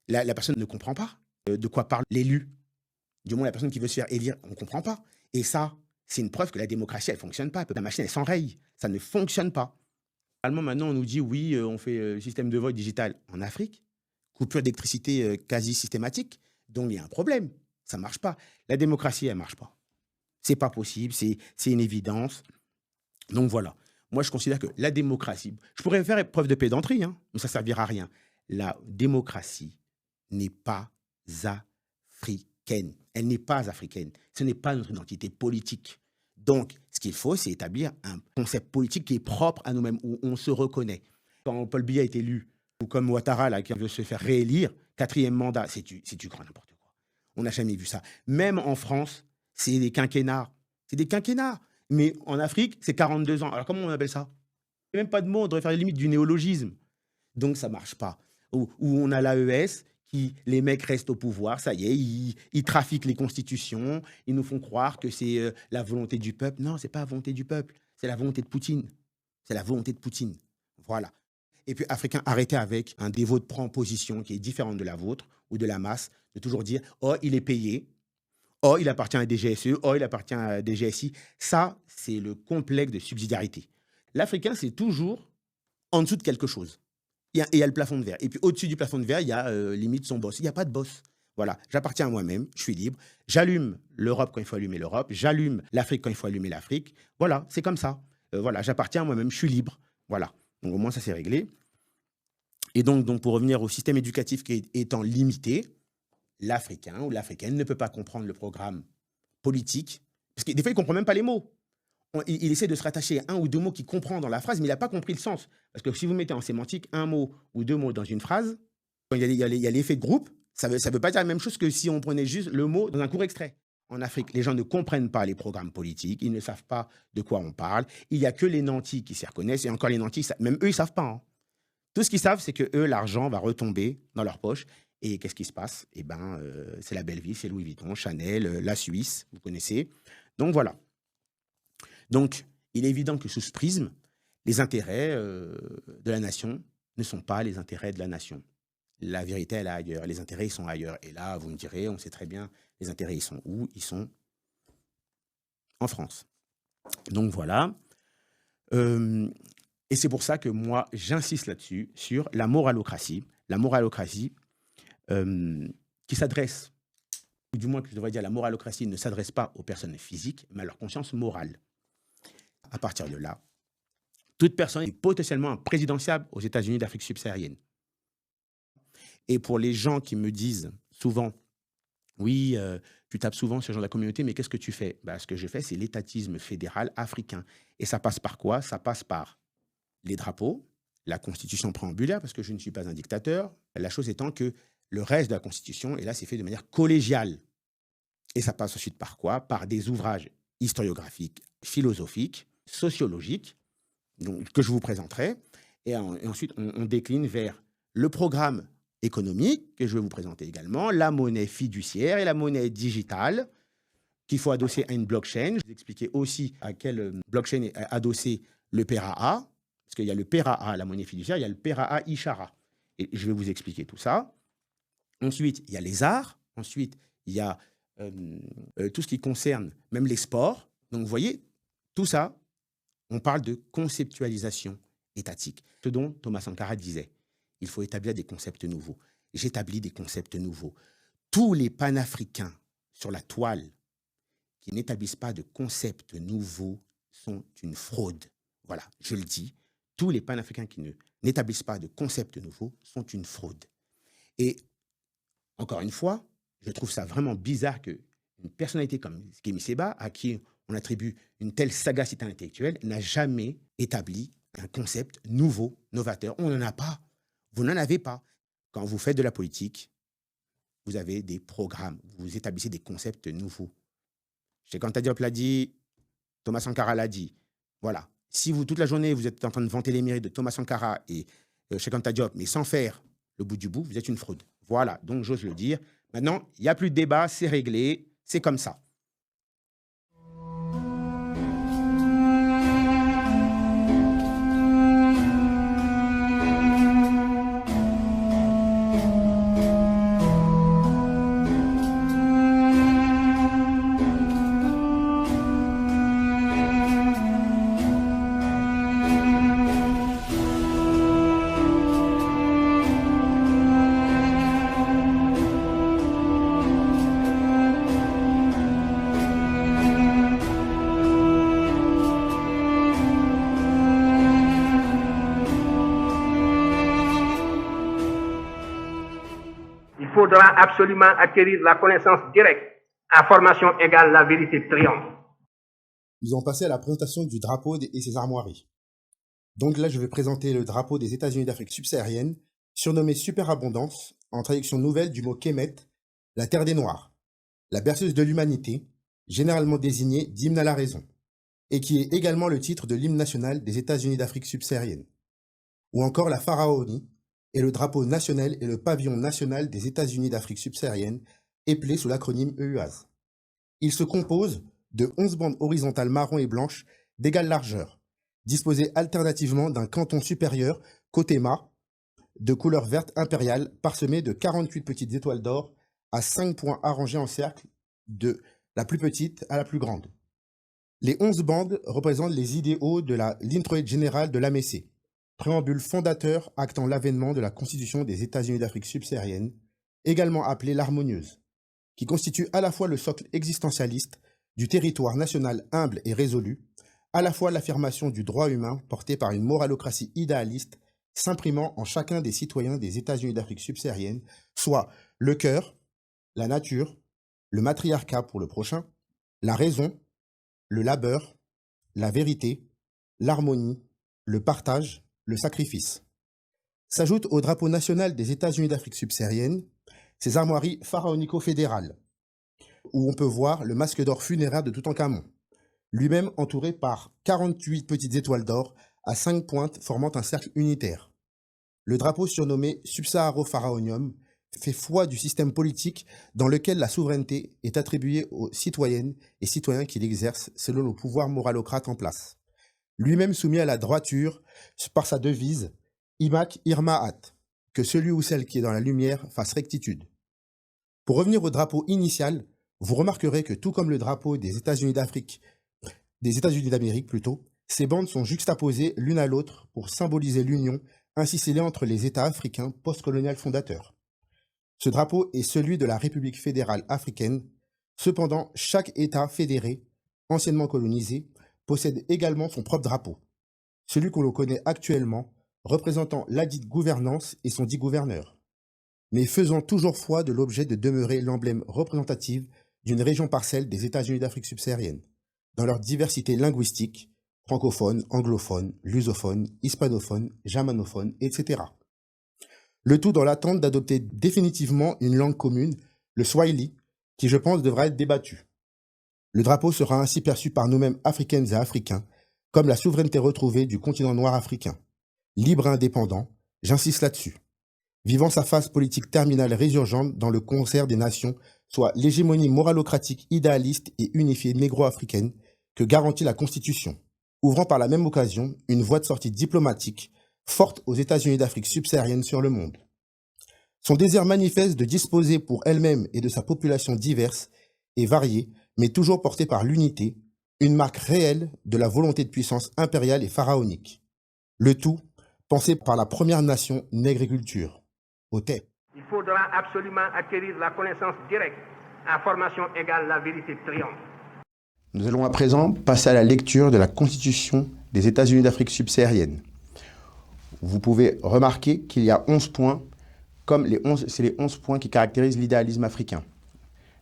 la personne ne comprend pas de quoi parle l'élu. Du moins, la personne qui veut se faire élire, on ne comprend pas. Et ça, c'est une preuve que la démocratie, elle ne fonctionne pas. La machine, elle s'enraye. Ça ne fonctionne pas. Maintenant, on nous dit, oui, on fait système de vote digital en Afrique, coupure d'électricité quasi systématique, donc il y a un problème, ça ne marche pas. La démocratie, elle ne marche pas. Ce n'est pas possible, c'est une évidence. Donc voilà, moi je considère que la démocratie, je pourrais faire preuve de pédanterie, hein, mais ça ne servira à rien. La démocratie n'est pas africaine, elle n'est pas africaine, ce n'est pas notre identité politique. Donc, ce qu'il faut, c'est établir un concept politique qui est propre à nous-mêmes, où on se reconnaît. Quand Paul Biya est élu, ou comme Ouattara, là, qui veut se faire réélire, 4e mandat, c'est du grand n'importe quoi. On n'a jamais vu ça. Même en France, c'est des quinquennats. C'est des quinquennats. Mais en Afrique, c'est 42 ans. Alors, comment on appelle ça? Il n'y a même pas de mot, on devrait faire limite du néologisme. Donc, ça ne marche pas. Où on a l'AES, les mecs restent au pouvoir, ça y est, ils trafiquent les constitutions, ils nous font croire que c'est la volonté du peuple. Non, ce n'est pas la volonté du peuple, c'est la volonté de Poutine. C'est la volonté de Poutine. Voilà. Et puis, Africains, arrêtez avec un dévot de prend position qui est différente de la vôtre ou de la masse, de toujours dire « Oh, il est payé. Oh, il appartient à des GSE. Oh, il appartient à des GSI. » Ça, c'est le complexe de subsidiarité. L'Africain, c'est toujours en dessous de quelque chose. Il y a le plafond de verre. Et puis, au-dessus du plafond de verre, il y a limite son boss. Il n'y a pas de boss. Voilà, j'appartiens à moi-même, je suis libre. J'allume l'Europe quand il faut allumer l'Europe. J'allume l'Afrique quand il faut allumer l'Afrique. Voilà, c'est comme ça. Voilà, j'appartiens à moi-même, je suis libre. Voilà, donc au moins, ça, c'est réglé. Et donc, pour revenir au système éducatif qui étant limité, l'Africain ou l'Africaine ne peut pas comprendre le programme politique. Parce que des fois, il ne comprend même pas les mots. Il essaie de se rattacher à un ou deux mots qu'il comprend dans la phrase, mais il n'a pas compris le sens. Parce que si vous mettez en sémantique un mot ou deux mots dans une phrase, quand il y a l'effet de groupe, ça veut pas dire la même chose que si on prenait juste le mot dans un court extrait. En Afrique, les gens ne comprennent pas les programmes politiques, ils ne savent pas de quoi on parle. Il n'y a que les nantis qui s'y reconnaissent, et encore les nantis, même eux, ils ne savent pas. Hein. Tout ce qu'ils savent, c'est que eux, l'argent va retomber dans leur poche. Et qu'est-ce qui se passe? Eh ben, c'est la belle vie, c'est Louis Vuitton, Chanel, la Suisse, vous connaissez. Donc voilà. Donc, il est évident que sous ce prisme, les intérêts de la nation ne sont pas les intérêts de la nation. La vérité, elle est ailleurs. Les intérêts, ils sont ailleurs. Et là, vous me direz, on sait très bien, les intérêts, ils sont où? Ils sont en France. Donc voilà. Et c'est pour ça que moi, j'insiste là-dessus, sur la moralocratie. La moralocratie qui s'adresse, ou du moins que je devrais dire, la moralocratie ne s'adresse pas aux personnes physiques, mais à leur conscience morale. À partir de là, toute personne est potentiellement un présidentiable aux États-Unis d'Afrique subsaharienne. Et pour les gens qui me disent souvent, oui, tu tapes souvent sur les gens de la communauté, mais qu'est-ce que tu fais? Ce que je fais, c'est l'étatisme fédéral africain. Et ça passe par quoi? Ça passe par les drapeaux, la constitution préambulaire, parce que je ne suis pas un dictateur. La chose étant que le reste de la Constitution, et là, c'est fait de manière collégiale. Et ça passe ensuite par quoi? Par des ouvrages historiographiques, philosophiques, sociologiques, donc, que je vous présenterai. Et ensuite, on décline vers le programme économique, que je vais vous présenter également, la monnaie fiduciaire et la monnaie digitale, qu'il faut adosser à une blockchain. Je vais vous expliquer aussi à quelle blockchain est adossé le PERAA, parce qu'il y a le PERAA, la monnaie fiduciaire, il y a le PERAA Ishara. Et je vais vous expliquer tout ça. Ensuite, il y a les arts. Ensuite, il y a tout ce qui concerne même les sports. Donc, vous voyez, tout ça, on parle de conceptualisation étatique. Ce dont Thomas Sankara disait, il faut établir des concepts nouveaux. J'établis des concepts nouveaux. Tous les panafricains sur la toile qui n'établissent pas de concepts nouveaux sont une fraude. Voilà, je le dis. Tous les panafricains qui n'établissent pas de concepts nouveaux sont une fraude. Et encore une fois, je trouve ça vraiment bizarre qu'une personnalité comme Kémy Séba, à qui on attribue une telle sagacité intellectuelle, n'a jamais établi un concept nouveau, novateur. On n'en a pas. Vous n'en avez pas. Quand vous faites de la politique, vous avez des programmes, vous établissez des concepts nouveaux. Cheikh Anta Diop l'a dit, Thomas Sankara l'a dit. Voilà. Si vous, toute la journée, vous êtes en train de vanter les mérites de Thomas Sankara et Cheikh Anta Diop, mais sans faire le bout du bout, vous êtes une fraude. Voilà, donc j'ose le dire. Maintenant, il n'y a plus de débat, c'est réglé, c'est comme ça. Il faudra absolument acquérir la connaissance directe. Information égale la vérité triomphe. Nous allons passer à la présentation du drapeau et ses armoiries. Donc là, je vais présenter le drapeau des États-Unis d'Afrique subsaharienne, surnommé Superabondance, en traduction nouvelle du mot Kemet, la terre des Noirs, la berceuse de l'humanité, généralement désignée d'hymne à la raison, et qui est également le titre de l'hymne national des États-Unis d'Afrique subsaharienne. Ou encore la pharaonie, et le drapeau national et le pavillon national des États-Unis d'Afrique subsaharienne, éplé sous l'acronyme EUAS. Il se compose de 11 bandes horizontales marron et blanches d'égale largeur, disposées alternativement d'un canton supérieur, côté mât, de couleur verte impériale, parsemé de 48 petites étoiles d'or à 5 points arrangés en cercle, de la plus petite à la plus grande. Les 11 bandes représentent les idéaux de la l'introïde générale de l'AMC, préambule fondateur actant l'avènement de la Constitution des États-Unis d'Afrique subsaharienne, également appelée l'harmonieuse, qui constitue à la fois le socle existentialiste du territoire national humble et résolu, à la fois l'affirmation du droit humain porté par une moralocratie idéaliste s'imprimant en chacun des citoyens des États-Unis d'Afrique subsaharienne, soit le cœur, la nature, le matriarcat pour le prochain, la raison, le labeur, la vérité, l'harmonie, le partage, le sacrifice. S'ajoute au drapeau national des États-Unis d'Afrique subsaharienne ces armoiries pharaonico-fédérales, où on peut voir le masque d'or funéraire de Toutankhamon, lui-même entouré par 48 petites étoiles d'or à 5 pointes formant un cercle unitaire. Le drapeau surnommé Subsaharo-Pharaonium fait foi du système politique dans lequel la souveraineté est attribuée aux citoyennes et citoyens qui l'exercent selon le pouvoir moralocrate en place. Lui-même soumis à la droiture par sa devise « Imak Irmaat », que celui ou celle qui est dans la lumière fasse rectitude. Pour revenir au drapeau initial, vous remarquerez que tout comme le drapeau des États-Unis d'Amérique plutôt, ces bandes sont juxtaposées l'une à l'autre pour symboliser l'union ainsi scellée entre les États africains postcoloniaux fondateurs. Ce drapeau est celui de la République fédérale africaine. Cependant, chaque État fédéré, anciennement colonisé, possède également son propre drapeau, celui que l'on connaît actuellement, représentant ladite gouvernance et son dit gouverneur, mais faisant toujours foi de l'objet de demeurer l'emblème représentatif d'une région parcelle des États-Unis d'Afrique subsaharienne, dans leur diversité linguistique, francophone, anglophone, lusophone, hispanophone, germanophone, etc. Le tout dans l'attente d'adopter définitivement une langue commune, le Swahili, qui je pense devra être débattu. Le drapeau sera ainsi perçu par nous-mêmes Africaines et Africains comme la souveraineté retrouvée du continent noir africain. Libre et indépendant, j'insiste là-dessus. Vivant sa phase politique terminale résurgente dans le concert des nations, soit l'hégémonie moralocratique idéaliste et unifiée négro-africaine que garantit la Constitution, ouvrant par la même occasion une voie de sortie diplomatique forte aux États-Unis d'Afrique subsaharienne sur le monde. Son désir manifeste de disposer pour elle-même et de sa population diverse et variée, mais toujours portée par l'unité, une marque réelle de la volonté de puissance impériale et pharaonique. Le tout pensé par la première nation négriculture, au thé. Il faudra absolument acquérir la connaissance directe. Information égale la vérité triomphe. Nous allons à présent passer à la lecture de la Constitution des États-Unis d'Afrique subsaharienne. Vous pouvez remarquer qu'il y a 11 points, c'est les 11 points qui caractérisent l'idéalisme africain.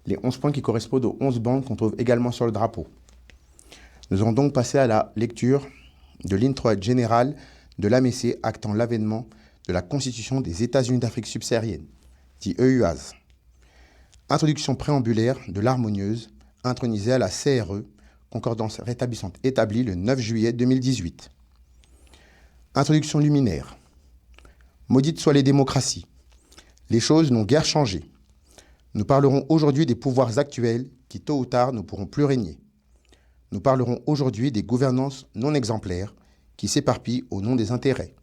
Les 11 points qui correspondent aux 11 bandes qu'on trouve également sur le drapeau. Nous allons donc passer à la lecture de l'introit général de l'AMC actant l'avènement de la Constitution des États-Unis d'Afrique subsaharienne, dit EUAS. Introduction préambulaire de l'harmonieuse, intronisée à la CRE, concordance rétablissante établie le 9 juillet 2018. Introduction luminaire. Maudites soient les démocraties. Les choses n'ont guère changé. Nous parlerons aujourd'hui des pouvoirs actuels qui, tôt ou tard, ne pourront plus régner. Nous parlerons aujourd'hui des gouvernances non exemplaires qui s'éparpillent au nom des intérêts.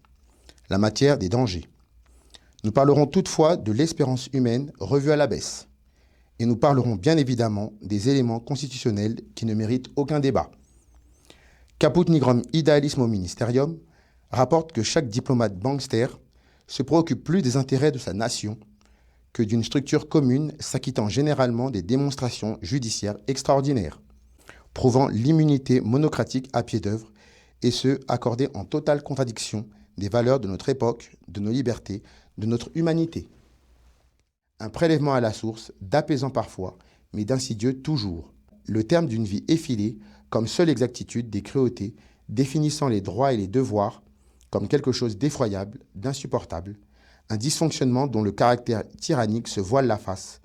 La matière des dangers. Nous parlerons toutefois de l'espérance humaine revue à la baisse. Et nous parlerons bien évidemment des éléments constitutionnels qui ne méritent aucun débat. Caput nigrum idealismo ministerium rapporte que chaque diplomate bankster se préoccupe plus des intérêts de sa nation que d'une structure commune s'acquittant généralement des démonstrations judiciaires extraordinaires, prouvant l'immunité monocratique à pied d'œuvre, et ce, accordée en totale contradiction des valeurs de notre époque, de nos libertés, de notre humanité. Un prélèvement à la source, d'apaisant parfois, mais d'insidieux toujours. Le terme d'une vie effilée, comme seule exactitude des cruautés, définissant les droits et les devoirs comme quelque chose d'effroyable, d'insupportable, un dysfonctionnement dont le caractère tyrannique se voile la face,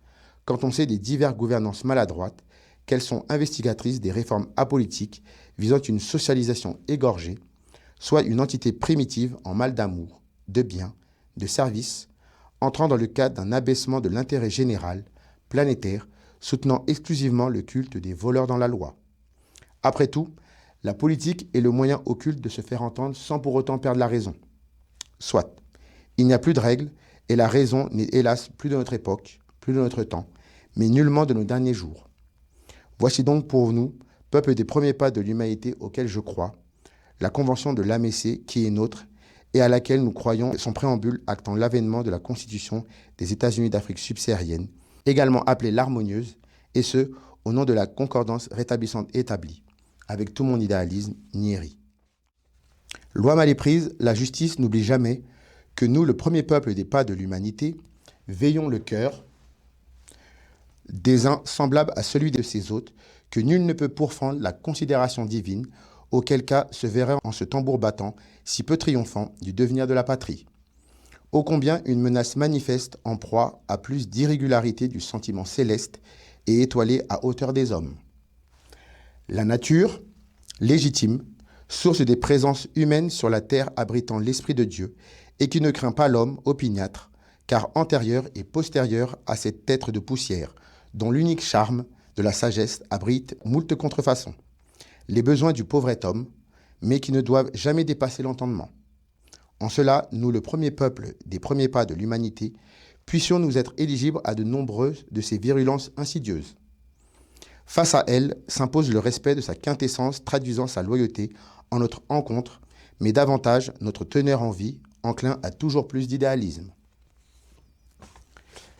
quand on sait des diverses gouvernances maladroites, qu'elles sont investigatrices des réformes apolitiques visant une socialisation égorgée, soit une entité primitive en mal d'amour, de bien, de service, entrant dans le cadre d'un abaissement de l'intérêt général, planétaire, soutenant exclusivement le culte des voleurs dans la loi. Après tout, la politique est le moyen occulte de se faire entendre sans pour autant perdre la raison. Soit, il n'y a plus de règles, et la raison n'est hélas plus de notre époque, plus de notre temps, mais nullement de nos derniers jours. Voici donc pour nous, peuple des premiers pas de l'humanité auquel je crois, la convention de l'AMC qui est nôtre et à laquelle nous croyons son préambule actant l'avènement de la Constitution des États-Unis d'Afrique subsaharienne, également appelée l'harmonieuse, et ce, au nom de la concordance rétablissante établie, avec tout mon idéalisme nieri. Loi mal éprise, la justice n'oublie jamais que nous, le premier peuple des pas de l'humanité, veillons le cœur des uns semblable à celui de ses hôtes, que nul ne peut pourfendre la considération divine, auquel cas se verrait en ce tambour battant, si peu triomphant, du devenir de la patrie. Ô combien une menace manifeste en proie à plus d'irrégularité du sentiment céleste et étoilé à hauteur des hommes. La nature, légitime, source des présences humaines sur la terre abritant l'Esprit de Dieu, et qui ne craint pas l'homme opiniâtre, car antérieur et postérieur à cet être de poussière, dont l'unique charme de la sagesse abrite moult contrefaçons, les besoins du pauvre homme, mais qui ne doivent jamais dépasser l'entendement. En cela, nous, le premier peuple des premiers pas de l'humanité, puissions nous être éligibles à de nombreuses de ces virulences insidieuses. Face à elles s'impose le respect de sa quintessence traduisant sa loyauté en notre encontre, mais davantage notre teneur en vie, enclin à toujours plus d'idéalisme.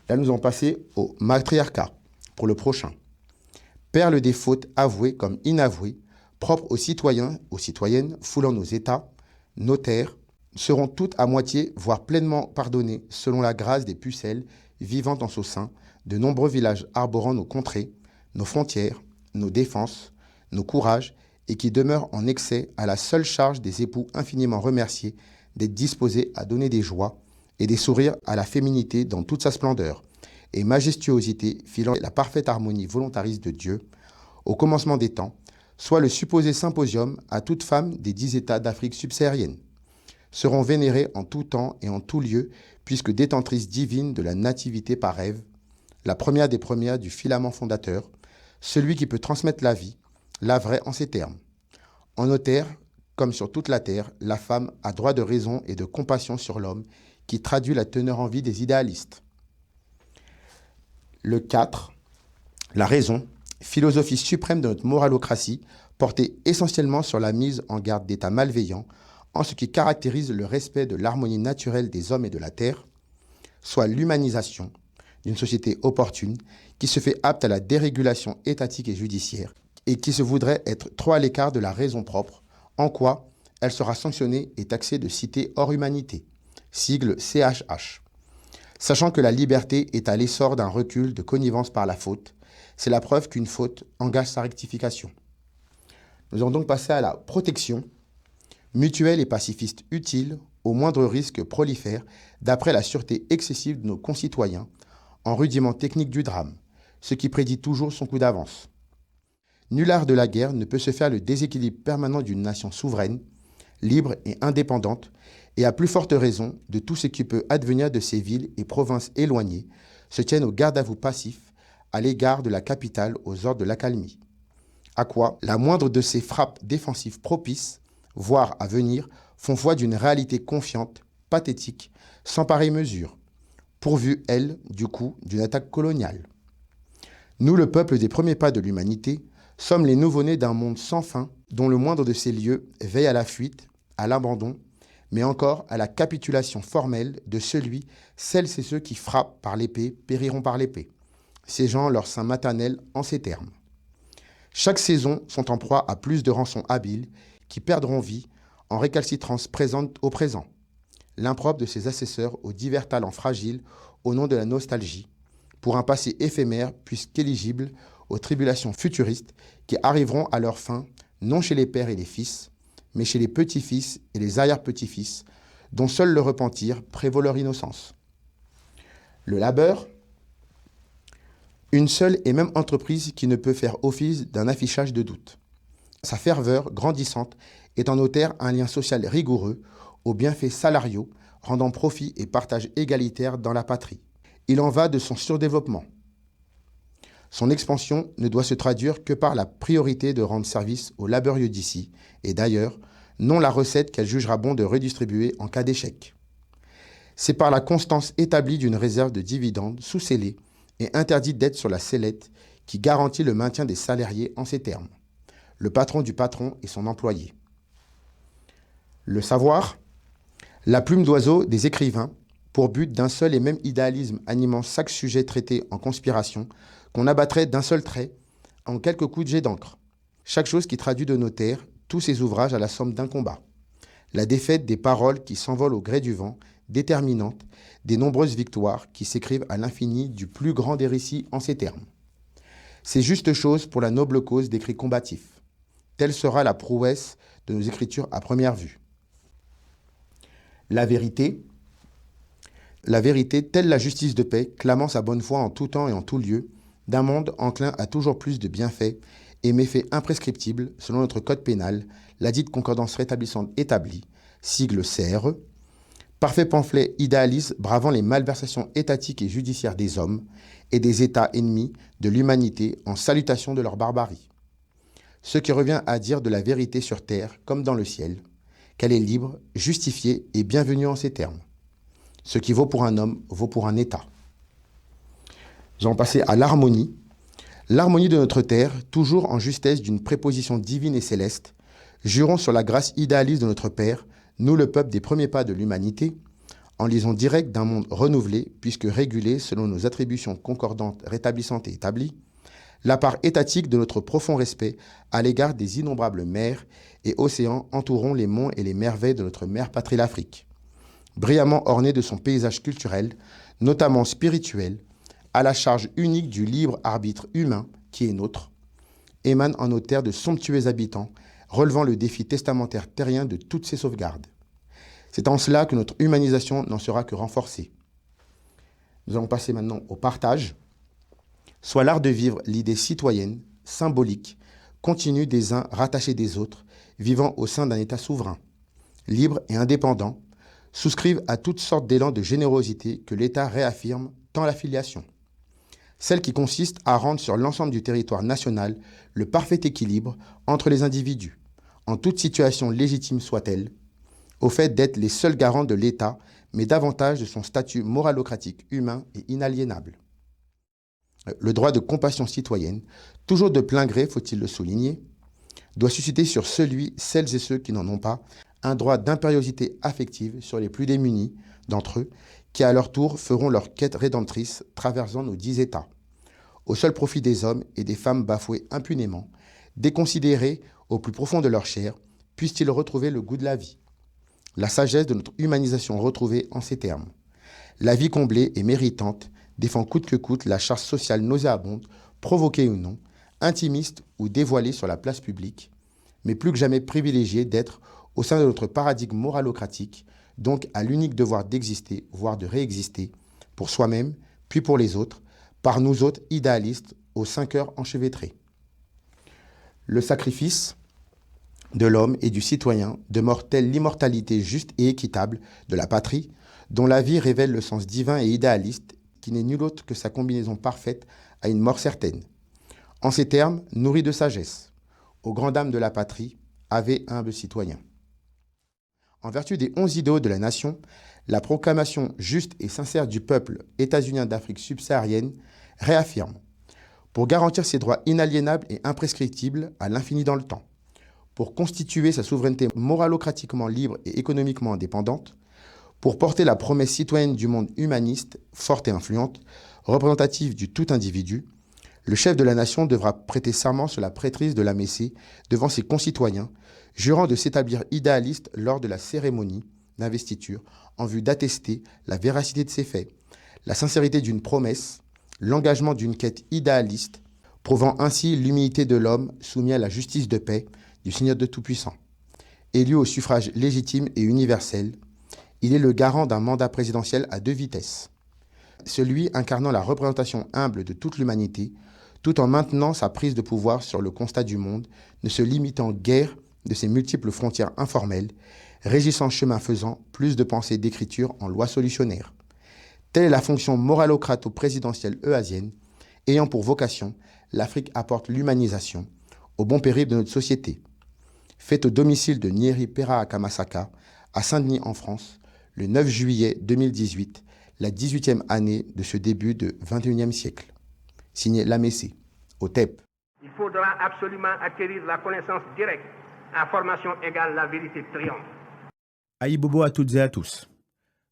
Là, nous allons passer au matriarcat, pour le prochain. Perle des fautes avouées comme inavouées, propres aux citoyens, aux citoyennes, foulant nos États, nos terres, seront toutes à moitié, voire pleinement pardonnées, selon la grâce des pucelles vivant en son sein, de nombreux villages arborant nos contrées, nos frontières, nos défenses, nos courages, et qui demeurent en excès à la seule charge des époux infiniment remerciés d'être disposés à donner des joies, et des sourires à la féminité dans toute sa splendeur, et majestuosité filant la parfaite harmonie volontariste de Dieu, au commencement des temps, soit le supposé symposium à toute femme des 10 États d'Afrique subsaharienne, seront vénérées en tout temps et en tout lieu, puisque détentrices divines de la nativité par rêve, la première des premières du filament fondateur, celui qui peut transmettre la vie, la vraie en ces termes. En nos terres, comme sur toute la terre, la femme a droit de raison et de compassion sur l'homme, qui traduit la teneur en vie des idéalistes. Le 4, la raison, philosophie suprême de notre moralocratie, portée essentiellement sur la mise en garde d'états malveillants, en ce qui caractérise le respect de l'harmonie naturelle des hommes et de la terre, soit l'humanisation d'une société opportune qui se fait apte à la dérégulation étatique et judiciaire et qui se voudrait être trop à l'écart de la raison propre, en quoi elle sera sanctionnée et taxée de cité hors humanité, sigle CHH. Sachant que la liberté est à l'essor d'un recul de connivence par la faute, c'est la preuve qu'une faute engage sa rectification. Nous allons donc passer à la protection, mutuelle et pacifiste utile, au moindre risque prolifère, d'après la sûreté excessive de nos concitoyens, en rudiment technique du drame, ce qui prédit toujours son coup d'avance. Nul art de la guerre ne peut se faire le déséquilibre permanent d'une nation souveraine, libre et indépendante, et à plus forte raison de tout ce qui peut advenir de ces villes et provinces éloignées, se tiennent au garde-à-vous passif à l'égard de la capitale aux ordres de l'accalmie. À quoi la moindre de ces frappes défensives propices, voire à venir, font foi d'une réalité confiante, pathétique, sans pareille mesure, pourvue, elle, du coup, d'une attaque coloniale. Nous, le peuple des premiers pas de l'humanité, sommes les nouveau-nés d'un monde sans fin, dont le moindre de ces lieux veille à la fuite, à l'abandon, mais encore à la capitulation formelle de celui, celles et ceux qui frappent par l'épée périront par l'épée, siégeant leur sein maternel en ces termes. Chaque saison sont en proie à plus de rançons habiles qui perdront vie en récalcitrance présente au présent, l'improbe de ses assesseurs aux divers talents fragiles au nom de la nostalgie, pour un passé éphémère puisqu'éligible aux tribulations futuristes qui arriveront à leur fin, non chez les pères et les fils, mais chez les petits-fils et les arrière-petits-fils, dont seul le repentir prévaut leur innocence. Le labeur, une seule et même entreprise qui ne peut faire office d'un affichage de doute. Sa ferveur grandissante est en nos terres un lien social rigoureux aux bienfaits salariaux, rendant profit et partage égalitaire dans la patrie. Il en va de son surdéveloppement. Son expansion ne doit se traduire que par la priorité de rendre service aux laborieux d'ici, et d'ailleurs, non la recette qu'elle jugera bon de redistribuer en cas d'échec. C'est par la constance établie d'une réserve de dividendes sous-scellée et interdite d'être sur la sellette qui garantit le maintien des salariés en ces termes. Le patron du patron et son employé. Le savoir, la plume d'oiseau des écrivains, pour but d'un seul et même idéalisme animant chaque sujet traité en conspiration, qu'on abattrait d'un seul trait, en quelques coups de jet d'encre. Chaque chose qui traduit de nos terres, tous ces ouvrages à la somme d'un combat. La défaite des paroles qui s'envolent au gré du vent, déterminante, des nombreuses victoires qui s'écrivent à l'infini du plus grand des récits en ces termes. C'est juste chose pour la noble cause des cris combatifs. Telle sera la prouesse de nos écritures à première vue. La vérité, telle la justice de paix, clamant sa bonne foi en tout temps et en tout lieu, d'un monde enclin à toujours plus de bienfaits et méfaits imprescriptibles selon notre code pénal, la dite concordance rétablissante établie, sigle CRE, parfait pamphlet idéaliste bravant les malversations étatiques et judiciaires des hommes et des États ennemis de l'humanité en salutation de leur barbarie. Ce qui revient à dire de la vérité sur terre comme dans le ciel, qu'elle est libre, justifiée et bienvenue en ces termes. Ce qui vaut pour un homme vaut pour un État. J'en passais à l'harmonie. L'harmonie de notre terre, toujours en justesse d'une préposition divine et céleste, jurons sur la grâce idéaliste de notre Père, nous le peuple des premiers pas de l'humanité, en liaison directe d'un monde renouvelé, puisque régulé selon nos attributions concordantes, rétablissantes et établies, la part étatique de notre profond respect à l'égard des innombrables mers et océans entourant les monts et les merveilles de notre mère patrie l'Afrique, brillamment ornée de son paysage culturel, notamment spirituel, à la charge unique du libre arbitre humain qui est nôtre, émane en nos terres de somptueux habitants, relevant le défi testamentaire terrien de toutes ces sauvegardes. C'est en cela que notre humanisation n'en sera que renforcée. Nous allons passer maintenant au partage, soit l'art de vivre l'idée citoyenne, symbolique, continue des uns rattachés des autres, vivant au sein d'un État souverain, libre et indépendant, souscrivent à toutes sortes d'élans de générosité que l'État réaffirme tant l'affiliation. Celle qui consiste à rendre sur l'ensemble du territoire national le parfait équilibre entre les individus, en toute situation légitime soit-elle, au fait d'être les seuls garants de l'État, mais davantage de son statut moralocratique humain et inaliénable. Le droit de compassion citoyenne, toujours de plein gré, faut-il le souligner, doit susciter sur celles et ceux qui n'en ont pas, un droit d'impériosité affective sur les plus démunis d'entre eux, qui à leur tour feront leur quête rédemptrice traversant nos 10 États, au seul profit des hommes et des femmes bafoués impunément, déconsidérés au plus profond de leur chair, puissent-ils retrouver le goût de la vie. La sagesse de notre humanisation retrouvée en ces termes. La vie comblée et méritante défend coûte que coûte la charge sociale nauséabonde, provoquée ou non, intimiste ou dévoilée sur la place publique, mais plus que jamais privilégiée d'être au sein de notre paradigme moralocratique, donc à l'unique devoir d'exister, voire de réexister, pour soi-même, puis pour les autres, par nous autres idéalistes aux 5 heures enchevêtrés. Le sacrifice de l'homme et du citoyen demeure telle l'immortalité juste et équitable de la patrie, dont la vie révèle le sens divin et idéaliste, qui n'est nul autre que sa combinaison parfaite à une mort certaine. En ces termes, nourri de sagesse, aux grandes dames de la patrie, ave humble citoyen. En vertu des 11 idéaux de la nation, la proclamation juste et sincère du peuple états-unien d'Afrique subsaharienne réaffirme, pour garantir ses droits inaliénables et imprescriptibles à l'infini dans le temps, pour constituer sa souveraineté moralocratiquement libre et économiquement indépendante, pour porter la promesse citoyenne du monde humaniste, forte et influente, représentative du tout individu, le chef de la nation devra prêter serment sur la prêtrise de la Messée devant ses concitoyens, jurant de s'établir idéaliste lors de la cérémonie d'investiture en vue d'attester la véracité de ses faits, la sincérité d'une promesse, l'engagement d'une quête idéaliste, prouvant ainsi l'humilité de l'homme soumis à la justice de paix du Seigneur de Tout-Puissant. Élu au suffrage légitime et universel, il est le garant d'un mandat présidentiel à 2 vitesses. Celui incarnant la représentation humble de toute l'humanité, tout en maintenant sa prise de pouvoir sur le constat du monde, ne se limitant guère de ses multiples frontières informelles, régissant chemin faisant plus de pensées d'écriture en loi solutionnaire. Telle est la fonction moralocrato-présidentielle euasienne, ayant pour vocation, l'Afrique apporte l'humanisation, au bon périple de notre société. Faite au domicile de Nyeri Pera Kamasaka, à Saint-Denis en France, le 9 juillet 2018, la 18e année de ce début de 21e siècle. Signé Lamessé, au TEP. Il faudra absolument acquérir la connaissance directe. Information égale la vérité triomphe. Aïe bobo à toutes et à tous.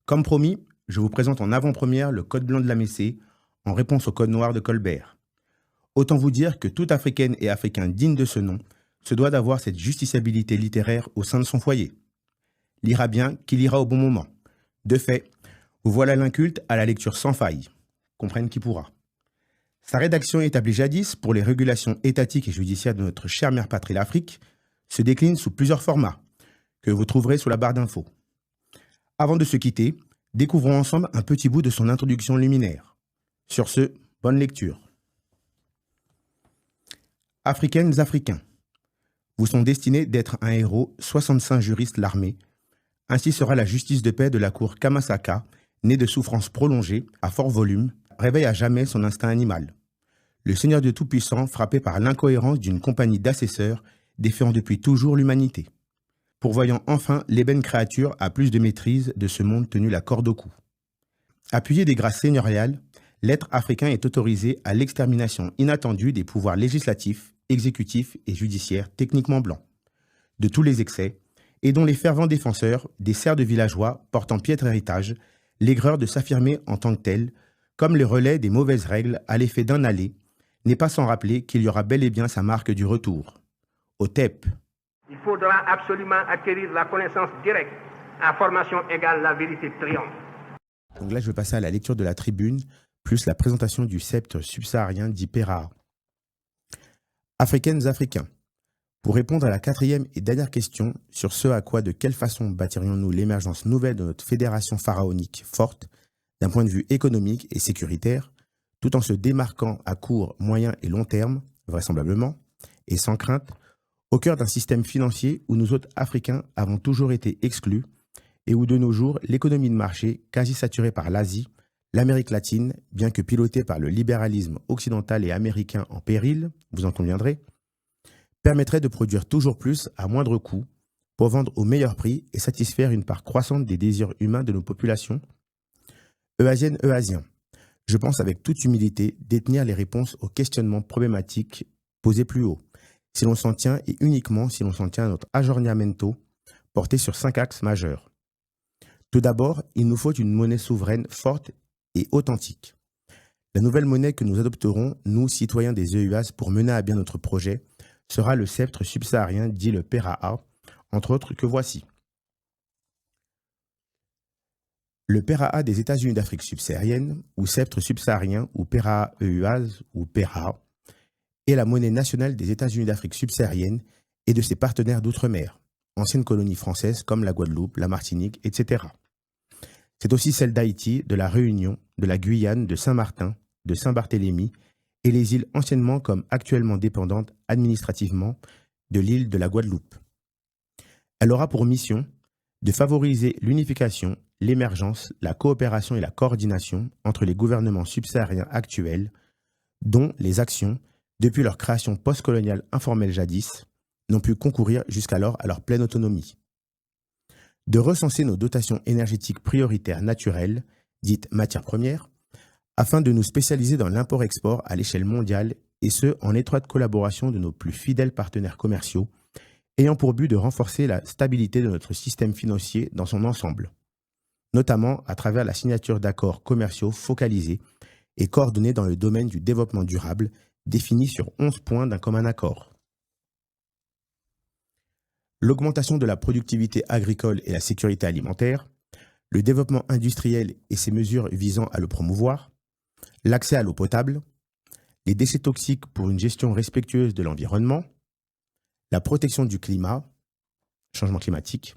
Comme promis, je vous présente en avant-première le Code blanc de Lamessé, en réponse au Code noir de Colbert. Autant vous dire que toute Africaine et Africain digne de ce nom se doit d'avoir cette justiciabilité littéraire au sein de son foyer. Lira bien qui lira au bon moment. De fait, vous voilà l'inculte à la lecture sans faille. Comprenne qui pourra. Sa rédaction établie jadis pour les régulations étatiques et judiciaires de notre chère mère patrie l'Afrique se décline sous plusieurs formats que vous trouverez sous la barre d'infos. Avant de se quitter, découvrons ensemble un petit bout de son introduction liminaire. Sur ce, bonne lecture. Africaines, Africains, vous sont destinés d'être un héros, 65 juristes l'armée. Ainsi sera la justice de paix de la cour Kamasaka, née de souffrances prolongées, à fort volume, réveille à jamais son instinct animal. Le Seigneur de Tout-Puissant, frappé par l'incohérence d'une compagnie d'assesseurs, défiant depuis toujours l'humanité, pourvoyant enfin l'ébène créature à plus de maîtrise de ce monde tenu la corde au cou. Appuyé des grâces seigneuriales, l'être africain est autorisé à l'extermination inattendue des pouvoirs législatifs, exécutifs et judiciaires techniquement blancs, de tous les excès, et dont les fervents défenseurs, des serfs de villageois portant piètre héritage, l'aigreur de s'affirmer en tant que tel, comme les relais des mauvaises règles à l'effet d'un aller, n'est pas sans rappeler qu'il y aura bel et bien sa marque du retour. Au TEP. Il faudra absolument acquérir la connaissance directe. Information égale la vérité triomphe. Donc là, je vais passer à la lecture de la tribune, plus la présentation du sceptre subsaharien dit Pera. Africaines, Africains, Pour répondre à la quatrième et dernière question sur ce à quoi de quelle façon bâtirions-nous l'émergence nouvelle de notre fédération pharaonique forte d'un point de vue économique et sécuritaire, tout en se démarquant à court, moyen et long terme, vraisemblablement, et sans crainte, au cœur d'un système financier où nous autres Africains avons toujours été exclus et où de nos jours l'économie de marché, quasi saturée par l'Asie, l'Amérique latine, bien que pilotée par le libéralisme occidental et américain en péril, vous en conviendrez, permettrait de produire toujours plus à moindre coût pour vendre au meilleur prix et satisfaire une part croissante des désirs humains de nos populations. Euasiennes, Euasiens, je pense avec toute humilité détenir les réponses aux questionnements problématiques posés plus haut, si l'on s'en tient et uniquement si l'on s'en tient à notre aggiornamento porté sur 5 axes majeurs. Tout d'abord, il nous faut une monnaie souveraine forte et authentique. La nouvelle monnaie que nous adopterons, nous, citoyens des EUAS, pour mener à bien notre projet, sera le sceptre subsaharien dit le PERAA, entre autres que voici. Le PERAA des États-Unis d'Afrique subsaharienne, ou sceptre subsaharien, ou PERAA EUAS, ou PERA, est la monnaie nationale des États-Unis d'Afrique subsaharienne et de ses partenaires d'outre-mer, anciennes colonies françaises comme la Guadeloupe, la Martinique, etc. C'est aussi celle d'Haïti, de la Réunion, de la Guyane, de Saint-Martin, de Saint-Barthélemy et les îles anciennement comme actuellement dépendantes administrativement de l'île de la Guadeloupe. Elle aura pour mission de favoriser l'unification, l'émergence, la coopération et la coordination entre les gouvernements subsahariens actuels, dont les actions, depuis leur création postcoloniale informelle jadis, n'ont pu concourir jusqu'alors à leur pleine autonomie. De recenser nos dotations énergétiques prioritaires naturelles, dites matières premières, afin de nous spécialiser dans l'import-export à l'échelle mondiale, et ce, en étroite collaboration de nos plus fidèles partenaires commerciaux, ayant pour but de renforcer la stabilité de notre système financier dans son ensemble, notamment à travers la signature d'accords commerciaux focalisés et coordonnés dans le domaine du développement durable, définis sur 11 points d'un commun accord. L'augmentation de la productivité agricole et la sécurité alimentaire, le développement industriel et ses mesures visant à le promouvoir, l'accès à l'eau potable, les déchets toxiques pour une gestion respectueuse de l'environnement, la protection du climat, changement climatique,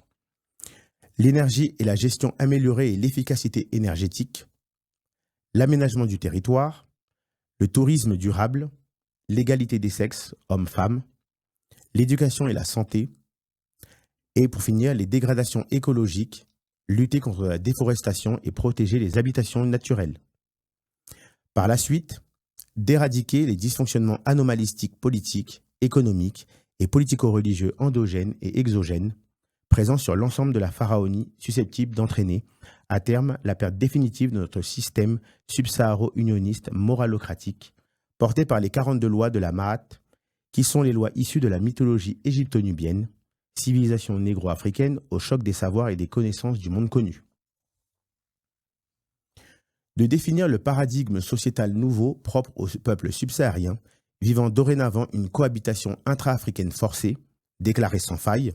l'énergie et la gestion améliorée et l'efficacité énergétique, l'aménagement du territoire, le tourisme durable, l'égalité des sexes, hommes-femmes, l'éducation et la santé, et pour finir, les dégradations écologiques, lutter contre la déforestation et protéger les habitations naturelles. Par la suite, d'éradiquer les dysfonctionnements anomalistiques politiques, économiques et politico-religieux endogènes et exogènes présents sur l'ensemble de la pharaonie susceptibles d'entraîner, à terme, la perte définitive de notre système subsaharo-unioniste moralocratique, porté par les 42 lois de la Mahat, qui sont les lois issues de la mythologie égypto-nubienne, civilisation négro-africaine au choc des savoirs et des connaissances du monde connu. De définir le paradigme sociétal nouveau propre au peuple subsaharien, vivant dorénavant une cohabitation intra-africaine forcée, déclarée sans faille,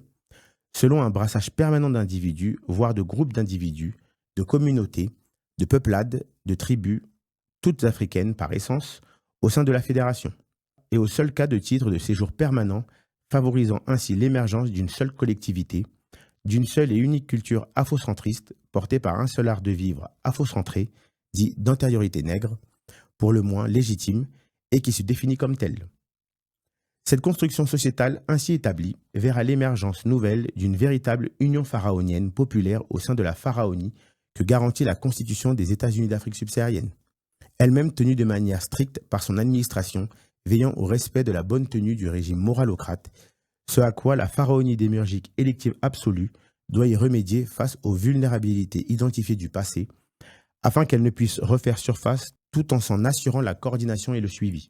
selon un brassage permanent d'individus, voire de groupes d'individus, de communautés, de peuplades, de tribus, toutes africaines par essence, au sein de la fédération, et au seul cas de titre de séjour permanent, favorisant ainsi l'émergence d'une seule collectivité, d'une seule et unique culture afrocentriste, portée par un seul art de vivre afrocentré, dit d'antériorité nègre, pour le moins légitime, et qui se définit comme tel. Cette construction sociétale ainsi établie verra l'émergence nouvelle d'une véritable union pharaonienne populaire au sein de la pharaonie que garantit la Constitution des États-Unis d'Afrique subsaharienne, elle-même tenue de manière stricte par son administration, veillant au respect de la bonne tenue du régime moralocrate, ce à quoi la pharaonie démiurgique élective absolue doit y remédier face aux vulnérabilités identifiées du passé, afin qu'elle ne puisse refaire surface tout en s'en assurant la coordination et le suivi.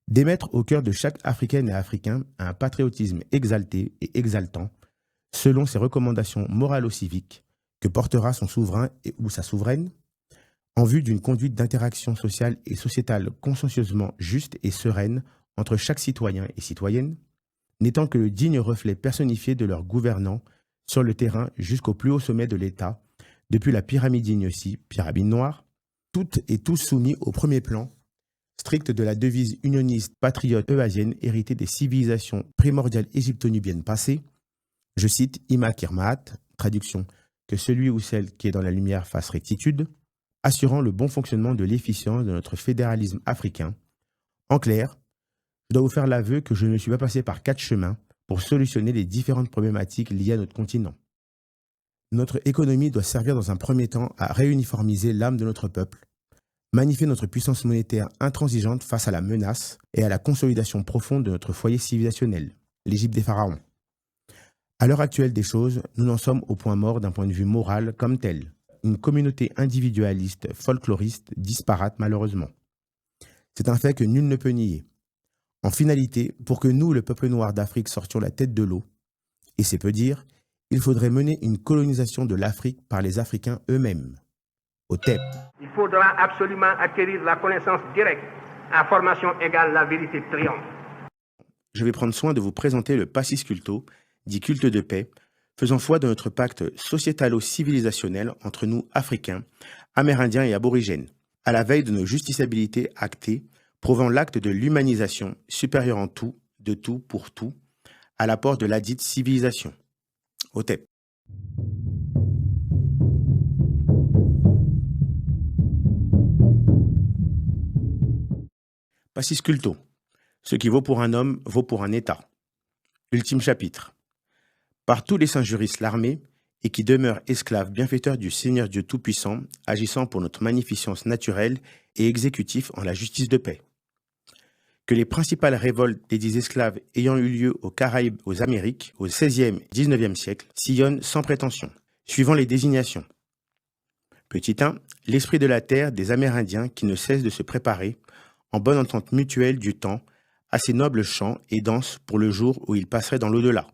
D'émettre au cœur de chaque Africaine et Africain un patriotisme exalté et exaltant, selon ses recommandations moralo-civiques que portera son souverain ou sa souveraine, en vue d'une conduite d'interaction sociale et sociétale consciencieusement juste et sereine entre chaque citoyen et citoyenne, n'étant que le digne reflet personnifié de leurs gouvernants sur le terrain jusqu'au plus haut sommet de l'État, depuis la pyramide Ignosi, pyramide noire, toutes et tous soumis au premier plan Stricte de la devise unioniste patriote euasienne héritée des civilisations primordiales égypto-nubiennes passées, je cite Ima Kirmaat, traduction que celui ou celle qui est dans la lumière fasse rectitude, assurant le bon fonctionnement de l'efficience de notre fédéralisme africain. En clair, je dois vous faire l'aveu que je ne suis pas passé par 4 chemins pour solutionner les différentes problématiques liées à notre continent. Notre économie doit servir dans un premier temps à réuniformiser l'âme de notre peuple, magnifier notre puissance monétaire intransigeante face à la menace et à la consolidation profonde de notre foyer civilisationnel, l'Égypte des pharaons. À l'heure actuelle des choses, nous n'en sommes au point mort d'un point de vue moral comme tel, une communauté individualiste, folkloriste, disparate malheureusement. C'est un fait que nul ne peut nier. En finalité, pour que nous, le peuple noir d'Afrique, sortions la tête de l'eau, et c'est peu dire, il faudrait mener une colonisation de l'Afrique par les Africains eux-mêmes. Au TEP. Il faudra absolument acquérir la connaissance directe. À formation égale, la vérité triomphe. Je vais prendre soin de vous présenter le Passis Culto, dit culte de paix, faisant foi de notre pacte sociétalo-civilisationnel entre nous, Africains, Amérindiens et Aborigènes, à la veille de nos justiciabilités actées, prouvant l'acte de l'humanisation supérieur en tout, de tout pour tout, à l'apport de ladite civilisation. Au TEP. Passis Culto. Ce qui vaut pour un homme vaut pour un État. Ultime chapitre. Par tous les saints juristes l'armée, et qui demeure esclave bienfaiteur du Seigneur Dieu Tout-Puissant, agissant pour notre magnificence naturelle et exécutif en la justice de paix. Que les principales révoltes des dits esclaves ayant eu lieu aux Caraïbes, aux Amériques, au XVIe et XIXe siècle, sillonnent sans prétention, suivant les désignations. Petit 1, l'esprit de la terre des Amérindiens qui ne cesse de se préparer, en bonne entente mutuelle du temps, à ces nobles chants et danses pour le jour où ils passeraient dans l'au-delà.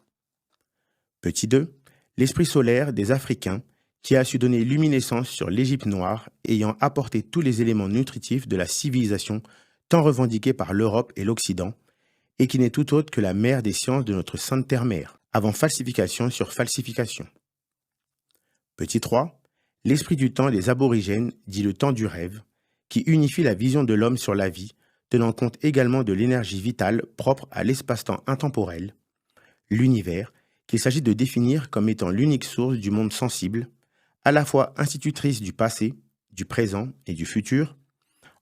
Petit 2, l'esprit solaire des Africains qui a su donner luminescence sur l'Égypte noire, ayant apporté tous les éléments nutritifs de la civilisation tant revendiquée par l'Europe et l'Occident, et qui n'est tout autre que la mère des sciences de notre sainte terre-mère, avant falsification sur falsification. Petit 3, l'esprit du temps des aborigènes, dit le temps du rêve, qui unifie la vision de l'homme sur la vie, tenant compte également de l'énergie vitale propre à l'espace-temps intemporel, l'univers, qu'il s'agit de définir comme étant l'unique source du monde sensible, à la fois institutrice du passé, du présent et du futur,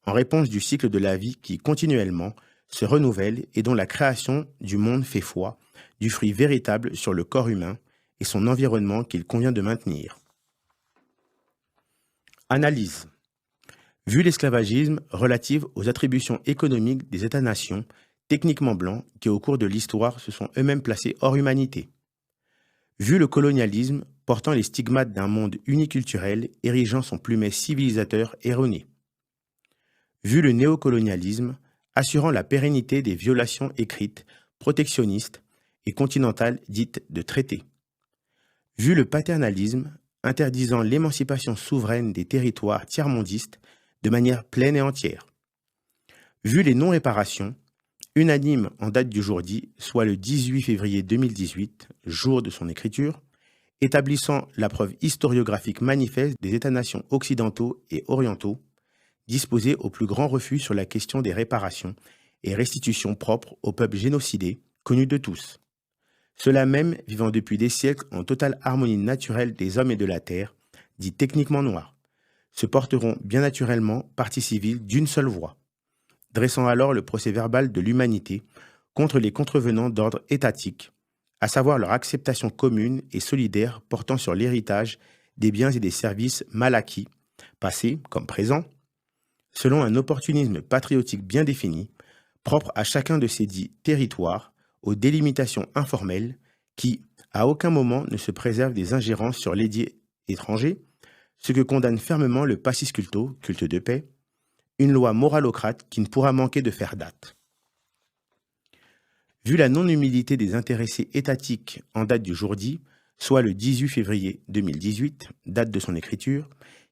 en réponse du cycle de la vie qui continuellement se renouvelle et dont la création du monde fait foi, du fruit véritable sur le corps humain et son environnement qu'il convient de maintenir. Analyse. Vu l'esclavagisme relative aux attributions économiques des États-nations, techniquement blancs, qui au cours de l'histoire se sont eux-mêmes placés hors humanité. Vu le colonialisme portant les stigmates d'un monde uniculturel érigeant son plumet civilisateur erroné. Vu le néocolonialisme assurant la pérennité des violations écrites, protectionnistes et continentales dites de traités. Vu le paternalisme interdisant l'émancipation souveraine des territoires tiers-mondistes de manière pleine et entière. Vu les non-réparations, unanimes en date du jour dit, soit le 18 février 2018, jour de son écriture, établissant la preuve historiographique manifeste des États-nations occidentaux et orientaux, disposés au plus grand refus sur la question des réparations et restitutions propres au peuple génocidé, connu de tous. Ceux-là même vivant depuis des siècles en totale harmonie naturelle des hommes et de la terre, dits techniquement noirs, se porteront bien naturellement partie civile d'une seule voix, dressant alors le procès-verbal de l'humanité contre les contrevenants d'ordre étatique, à savoir leur acceptation commune et solidaire portant sur l'héritage des biens et des services mal acquis, passés comme présents, selon un opportunisme patriotique bien défini, propre à chacun de ces dits territoires, aux délimitations informelles qui, à aucun moment, ne se préservent des ingérences sur l'édit étranger, ce que condamne fermement le Passis Culto, culte de paix, une loi moralocrate qui ne pourra manquer de faire date. Vu la non-humilité des intéressés étatiques en date du jour dit, soit le 18 février 2018, date de son écriture,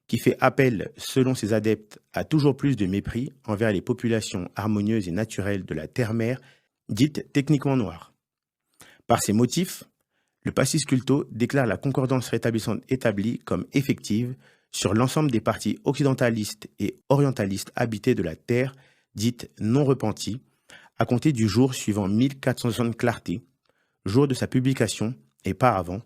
qui fait appel, selon ses adeptes, à toujours plus de mépris envers les populations harmonieuses et naturelles de la terre-mère, dite techniquement noire. Par ces motifs, le Passis Culto déclare la concordance rétablissante établie comme effective sur l'ensemble des parties occidentalistes et orientalistes habitées de la terre dite non repentie, à compter du jour suivant 1460 clarté, jour de sa publication et par avant,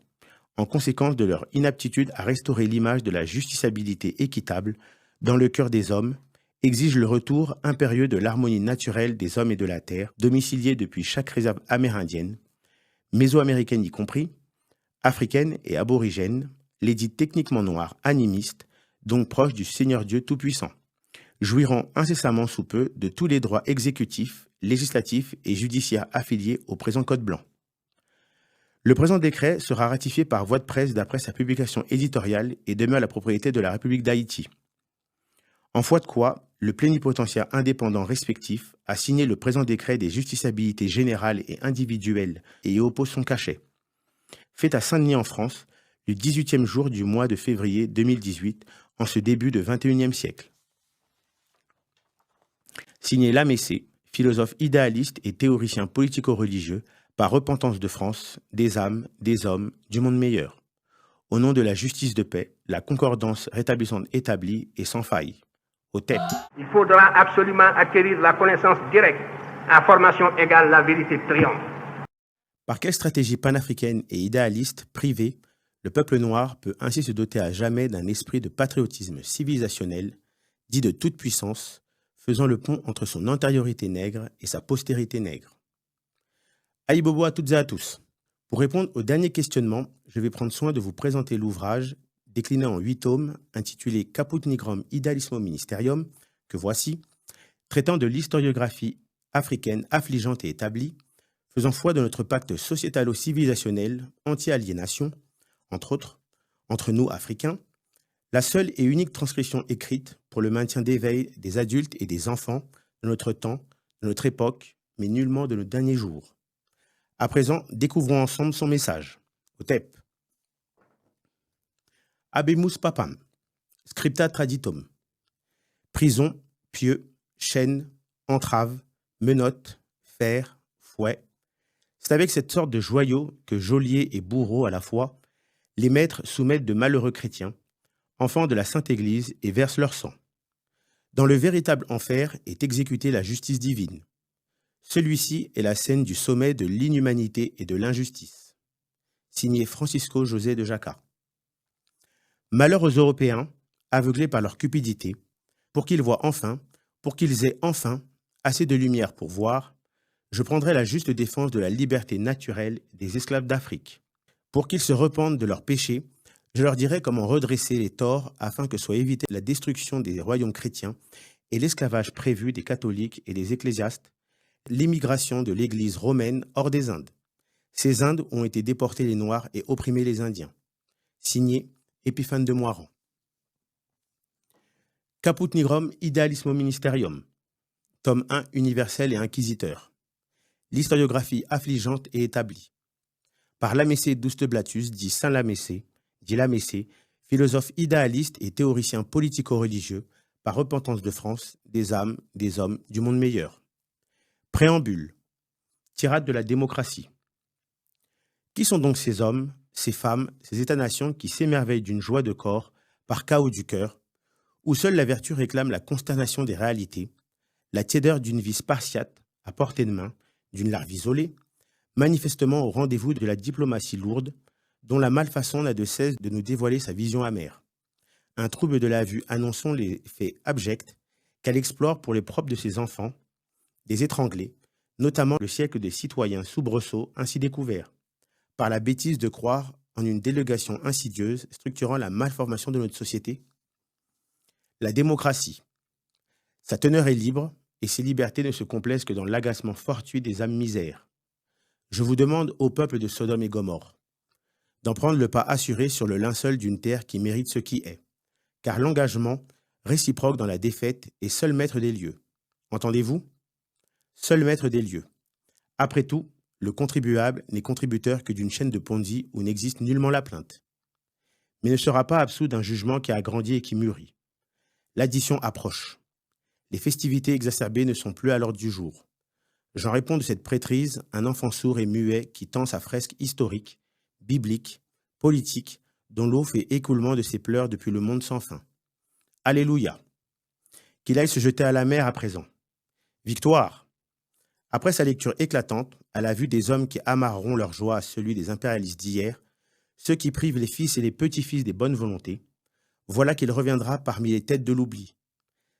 en conséquence de leur inaptitude à restaurer l'image de la justiciabilité équitable dans le cœur des hommes, exige le retour impérieux de l'harmonie naturelle des hommes et de la terre, domiciliée depuis chaque réserve amérindienne, mésoaméricaine y compris, africaine et aborigène, les dites techniquement noires animistes, donc proches du Seigneur Dieu Tout-Puissant, jouiront incessamment sous peu de tous les droits exécutifs, législatifs et judiciaires affiliés au présent Code blanc. Le présent décret sera ratifié par voie de presse d'après sa publication éditoriale et demeure la propriété de la République d'Haïti. En foi de quoi, le plénipotentiaire indépendant respectif a signé le présent décret des justiciabilités générales et individuelles et y oppose son cachet. Fait à Saint-Denis en France, le 18e jour du mois de février 2018, en ce début de XXIe siècle. Signé Lamessé, philosophe idéaliste et théoricien politico-religieux, par repentance de France, des âmes, des hommes, du monde meilleur. Au nom de la justice de paix, la concordance rétablissante établie et sans faille. Au TEP. Il faudra absolument acquérir la connaissance directe. À formation égale, la vérité triomphe. Par quelle stratégie panafricaine et idéaliste privée, le peuple noir peut ainsi se doter à jamais d'un esprit de patriotisme civilisationnel, dit de toute puissance, faisant le pont entre son antériorité nègre et sa postérité nègre. Aïe bobo à toutes et à tous. Pour répondre au dernier questionnement, je vais prendre soin de vous présenter l'ouvrage décliné en 8 tomes intitulé Caput Nigrum Idealismo Ministerium, que voici, traitant de l'historiographie africaine affligeante et établie, faisant foi de notre pacte sociétalo-civilisationnel anti-aliénation, entre autres, entre nous Africains, la seule et unique transcription écrite pour le maintien d'éveil des adultes et des enfants de notre temps, de notre époque, mais nullement de nos derniers jours. À présent, découvrons ensemble son message. Au TEP. Habemus papam, scripta traditum. Prison, pieux, chaînes, entraves, menottes, fer, fouet. C'est avec cette sorte de joyau que geôliers et bourreaux à la fois, les maîtres soumettent de malheureux chrétiens, enfants de la Sainte Église, et versent leur sang. Dans le véritable enfer est exécutée la justice divine. Celui-ci est la scène du sommet de l'inhumanité et de l'injustice. Signé Francisco José de Jaca. Malheur aux Européens, aveuglés par leur cupidité, pour qu'ils voient enfin, pour qu'ils aient enfin assez de lumière pour voir, je prendrai la juste défense de la liberté naturelle des esclaves d'Afrique. Pour qu'ils se repentent de leurs péchés, je leur dirai comment redresser les torts afin que soit évitée la destruction des royaumes chrétiens et l'esclavage prévu des catholiques et des ecclésiastes, l'émigration de l'Église romaine hors des Indes. Ces Indes ont été déportés les Noirs et opprimés les Indiens. Signé Épiphane de Moiran. Caput Nigrum Idealismo Ministerium. Tome 1 universel et inquisiteur. L'historiographie affligeante et établie. Par Lamessé d'Ousteblatus, dit Saint Lamessé, dit Lamessé, philosophe idéaliste et théoricien politico-religieux, par repentance de France, des âmes, des hommes, du monde meilleur. Préambule. Tirade de la démocratie. Qui sont donc ces hommes, ces femmes, ces États-nations qui s'émerveillent d'une joie de corps, par chaos du cœur, où seule la vertu réclame la consternation des réalités, la tiédeur d'une vie spartiate, à portée de main, d'une larve isolée, manifestement au rendez-vous de la diplomatie lourde, dont la malfaçon n'a de cesse de nous dévoiler sa vision amère. Un trouble de la vue annonçant les faits abjects qu'elle explore pour les propres de ses enfants, des étranglés, notamment le siècle des citoyens soubresauts ainsi découverts, par la bêtise de croire en une délégation insidieuse structurant la malformation de notre société. La démocratie. Sa teneur est libre et ses libertés ne se complaisent que dans l'agacement fortuit des âmes misères. Je vous demande, ô peuple de Sodome et Gomorrhe, d'en prendre le pas assuré sur le linceul d'une terre qui mérite ce qui est, car l'engagement, réciproque dans la défaite, est seul maître des lieux. Entendez-vous? Seul maître des lieux. Après tout, le contribuable n'est contributeur que d'une chaîne de Ponzi où n'existe nullement la plainte, mais ne sera pas absous d'un jugement qui a grandi et qui mûrit. L'addition approche. Les festivités exacerbées ne sont plus à l'ordre du jour. J'en réponds de cette prêtrise, un enfant sourd et muet qui tend sa fresque historique, biblique, politique, dont l'eau fait écoulement de ses pleurs depuis le monde sans fin. Alléluia. Qu'il aille se jeter à la mer à présent. Victoire. Après sa lecture éclatante, à la vue des hommes qui amarreront leur joie à celui des impérialistes d'hier, ceux qui privent les fils et les petits-fils des bonnes volontés, voilà qu'il reviendra parmi les têtes de l'oubli.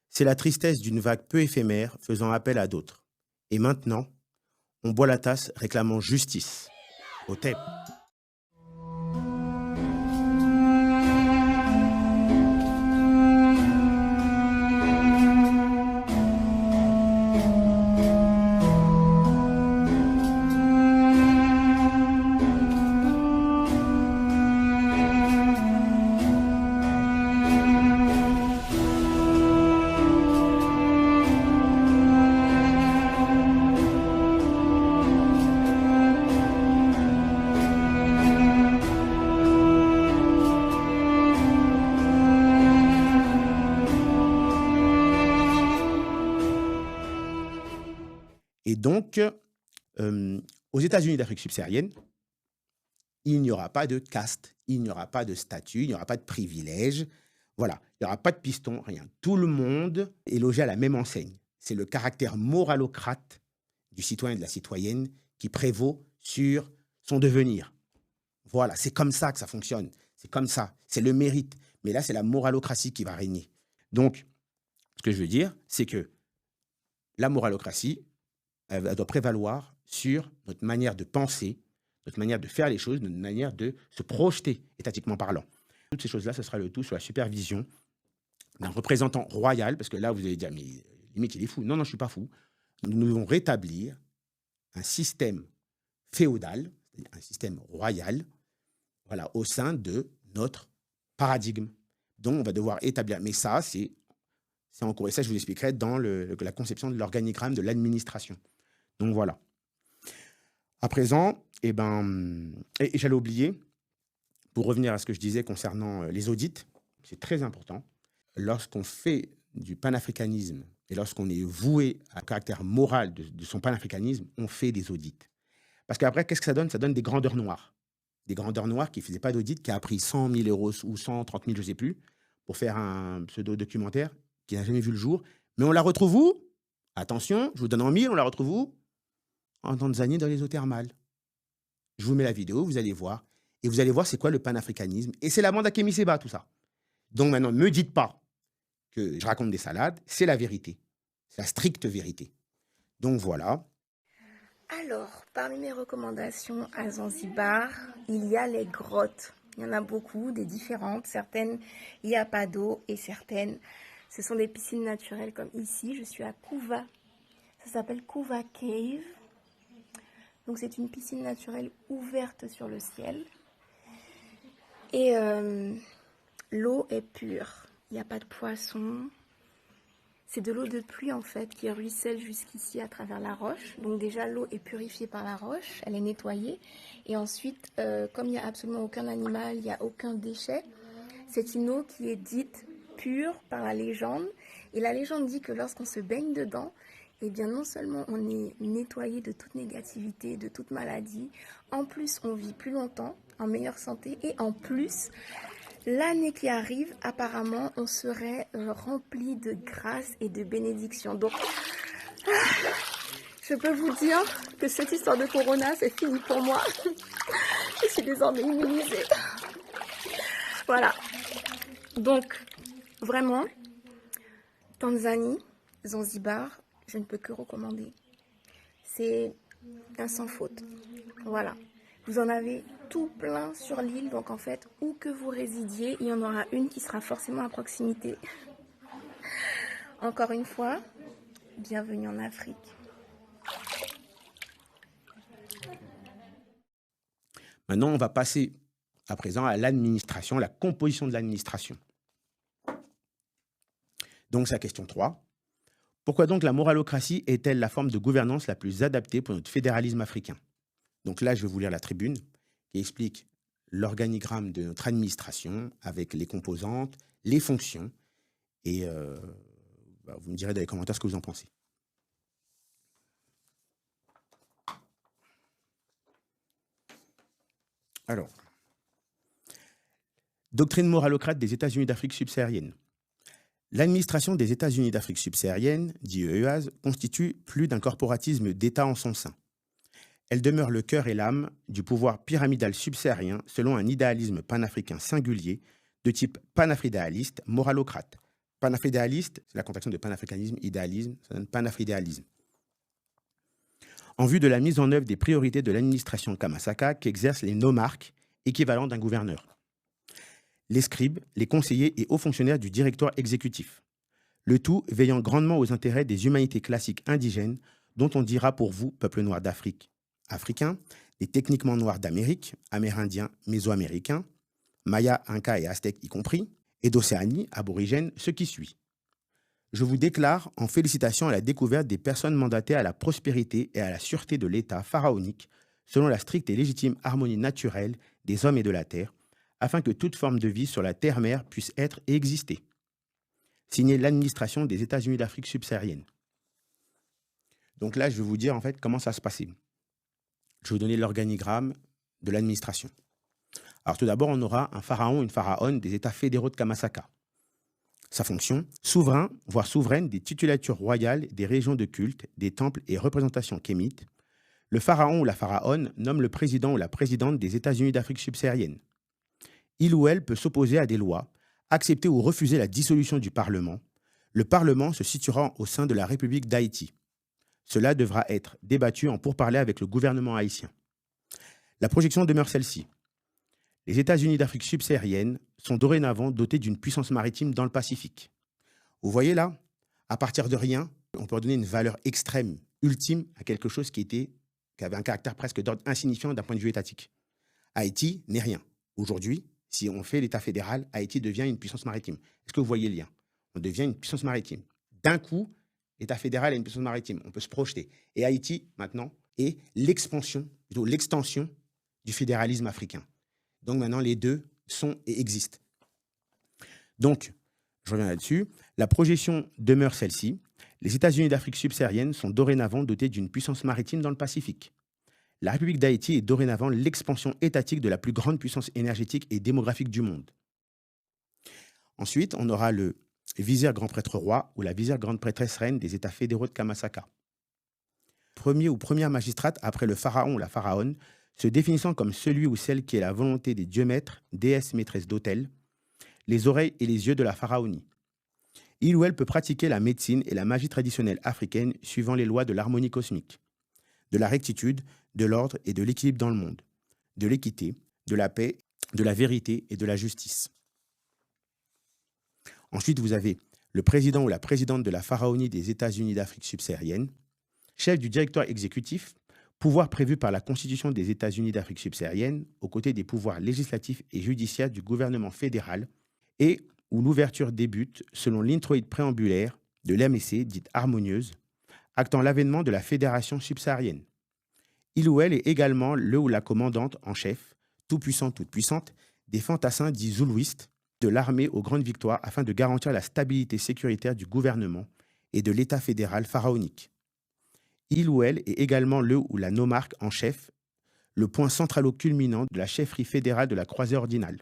C'est la tristesse d'une vague peu éphémère faisant appel à d'autres. Et maintenant, on boit la tasse réclamant justice. Au thème. Et donc, aux États-Unis d'Afrique subsaharienne, il n'y aura pas de caste, il n'y aura pas de statut, il n'y aura pas de privilège. Voilà, il n'y aura pas de piston, rien. Tout le monde est logé à la même enseigne. C'est le caractère moralocrate du citoyen et de la citoyenne qui prévaut sur son devenir. Voilà, c'est comme ça que ça fonctionne. C'est comme ça, c'est le mérite. Mais là, c'est la moralocratie qui va régner. Donc, ce que je veux dire, c'est que la moralocratie, elle doit prévaloir sur notre manière de penser, notre manière de faire les choses, notre manière de se projeter, étatiquement parlant. Toutes ces choses-là, ce sera le tout sous la supervision d'un représentant royal, parce que là, vous allez dire, mais limite, il est fou. Non, non, je ne suis pas fou. Nous devons rétablir un système féodal, un système royal, voilà, au sein de notre paradigme. Donc, on va devoir établir. Mais ça, c'est en cours. Et ça, je vous expliquerai dans la conception de l'organigramme de l'administration. Donc, voilà. À présent, et j'allais oublier, pour revenir à ce que je disais concernant les audits, c'est très important. Lorsqu'on fait du panafricanisme et lorsqu'on est voué à caractère moral de son panafricanisme, on fait des audits. Parce qu'après, qu'est-ce que ça donne? Ça donne des grandeurs noires. Des grandeurs noires qui ne faisaient pas d'audit, qui a pris 100 000 euros ou 130 000, je ne sais plus, pour faire un pseudo-documentaire qui n'a jamais vu le jour. Mais on la retrouve où? Attention, je vous donne en mille, on la retrouve où? En Tanzanie, dans les eaux thermales. Je vous mets la vidéo, vous allez voir. Et vous allez voir c'est quoi le panafricanisme. Et c'est la bande à Kémy Séba, tout ça. Donc maintenant, ne me dites pas que je raconte des salades, c'est la vérité. C'est la stricte vérité. Donc voilà. Alors, parmi mes recommandations à Zanzibar, il y a les grottes. Il y en a beaucoup, des différentes. Certaines, il n'y a pas d'eau et certaines, ce sont des piscines naturelles comme ici. Je suis à Kuva. Ça s'appelle Kuva Cave. Donc c'est une piscine naturelle ouverte sur le ciel. Et l'eau est pure. Il n'y a pas de poissons. C'est de l'eau de pluie en fait qui ruisselle jusqu'ici à travers la roche. Donc déjà l'eau est purifiée par la roche, elle est nettoyée. Et ensuite, comme il n'y a absolument aucun animal, il n'y a aucun déchet, c'est une eau qui est dite pure par la légende. Et la légende dit que lorsqu'on se baigne dedans, eh bien non seulement on est nettoyé de toute négativité, de toute maladie, en plus on vit plus longtemps, en meilleure santé, et en plus, l'année qui arrive, apparemment, on serait rempli de grâce et de bénédictions. Donc, je peux vous dire que cette histoire de Corona, c'est fini pour moi. Je suis désormais immunisée. Voilà. Donc, vraiment, Tanzanie, Zanzibar, je ne peux que recommander. C'est un sans faute. Voilà. Vous en avez tout plein sur l'île, donc en fait, où que vous résidiez, il y en aura une qui sera forcément à proximité. Encore une fois, bienvenue en Afrique. Maintenant, on va passer à présent à l'administration, la composition de l'administration. Donc, c'est la question 3. Pourquoi donc la moralocratie est-elle la forme de gouvernance la plus adaptée pour notre fédéralisme africain? Donc là, je vais vous lire la tribune qui explique l'organigramme de notre administration avec les composantes, les fonctions. Et vous me direz dans les commentaires ce que vous en pensez. Alors, doctrine moralocrate des États-Unis d'Afrique subsaharienne. L'administration des États-Unis d'Afrique subsaharienne, dit EEAS, constitue plus d'un corporatisme d'État en son sein. Elle demeure le cœur et l'âme du pouvoir pyramidal subsaharien selon un idéalisme panafricain singulier de type panafricainiste, moralocrate. Panafricainiste, c'est la contraction de panafricanisme, idéalisme, ça donne panafricanisme. En vue de la mise en œuvre des priorités de l'administration Kamasaka qu'exercent les nomarques, équivalents d'un gouverneur. Les scribes, les conseillers et hauts fonctionnaires du directoire exécutif. Le tout veillant grandement aux intérêts des humanités classiques indigènes dont on dira pour vous, peuple noir d'Afrique, africains, les techniquement noirs d'Amérique, amérindiens, mésoaméricains, mayas, incas et aztèques y compris, et d'Océanie, aborigènes, ce qui suit. Je vous déclare en félicitation à la découverte des personnes mandatées à la prospérité et à la sûreté de l'État pharaonique, selon la stricte et légitime harmonie naturelle des hommes et de la terre, afin que toute forme de vie sur la terre-mère puisse être et exister. Signé l'administration des États-Unis d'Afrique subsaharienne. Donc là, je vais vous dire en fait comment ça se passait. Je vais vous donner l'organigramme de l'administration. Alors tout d'abord, on aura un pharaon, une pharaonne des États fédéraux de Kamasaka. Sa fonction, souverain, voire souveraine des titulatures royales, des régions de culte, des temples et représentations kémites. Le pharaon ou la pharaonne nomme le président ou la présidente des États-Unis d'Afrique subsaharienne. Il ou elle peut s'opposer à des lois, accepter ou refuser la dissolution du Parlement. Le Parlement se situera au sein de la République d'Haïti. Cela devra être débattu en pourparlers avec le gouvernement haïtien. La projection demeure celle-ci. Les États-Unis d'Afrique subsaharienne sont dorénavant dotés d'une puissance maritime dans le Pacifique. Vous voyez là, à partir de rien, on peut donner une valeur extrême, ultime, à quelque chose qui avait un caractère presque d'ordre insignifiant d'un point de vue étatique. Haïti n'est rien. Aujourd'hui, si on fait l'État fédéral, Haïti devient une puissance maritime. Est-ce que vous voyez le lien? On devient une puissance maritime. D'un coup, l'État fédéral est une puissance maritime. On peut se projeter. Et Haïti, maintenant, est l'extension du fédéralisme africain. Donc maintenant, les deux sont et existent. Donc, je reviens là-dessus. La projection demeure celle-ci. Les États-Unis d'Afrique subsaharienne sont dorénavant dotés d'une puissance maritime dans le Pacifique. La République d'Haïti est dorénavant l'expansion étatique de la plus grande puissance énergétique et démographique du monde. Ensuite, on aura le vizir grand prêtre roi ou la vizir grande prêtresse reine des États fédéraux de Kamasaka. Premier ou première magistrate après le pharaon ou la pharaonne, se définissant comme celui ou celle qui est la volonté des dieux maîtres, déesses maîtresses d'autel, les oreilles et les yeux de la pharaonie. Il ou elle peut pratiquer la médecine et la magie traditionnelle africaine suivant les lois de l'harmonie cosmique, de la rectitude, de l'ordre et de l'équilibre dans le monde, de l'équité, de la paix, de la vérité et de la justice. Ensuite, vous avez le président ou la présidente de la pharaonie des États-Unis d'Afrique subsaharienne, chef du directoire exécutif, pouvoir prévu par la Constitution des États-Unis d'Afrique subsaharienne, aux côtés des pouvoirs législatifs et judiciaires du gouvernement fédéral, et où l'ouverture débute selon l'introïde préambulaire de l'MSC, dite harmonieuse, actant l'avènement de la Fédération subsaharienne. Il ou elle est également le ou la commandante en chef, tout-puissant, toute-puissante, des fantassins dits zoulouistes de l'armée aux grandes victoires afin de garantir la stabilité sécuritaire du gouvernement et de l'État fédéral pharaonique. Il ou elle est également le ou la nomarque en chef, le point centralo-culminant de la chefferie fédérale de la croisée ordinale,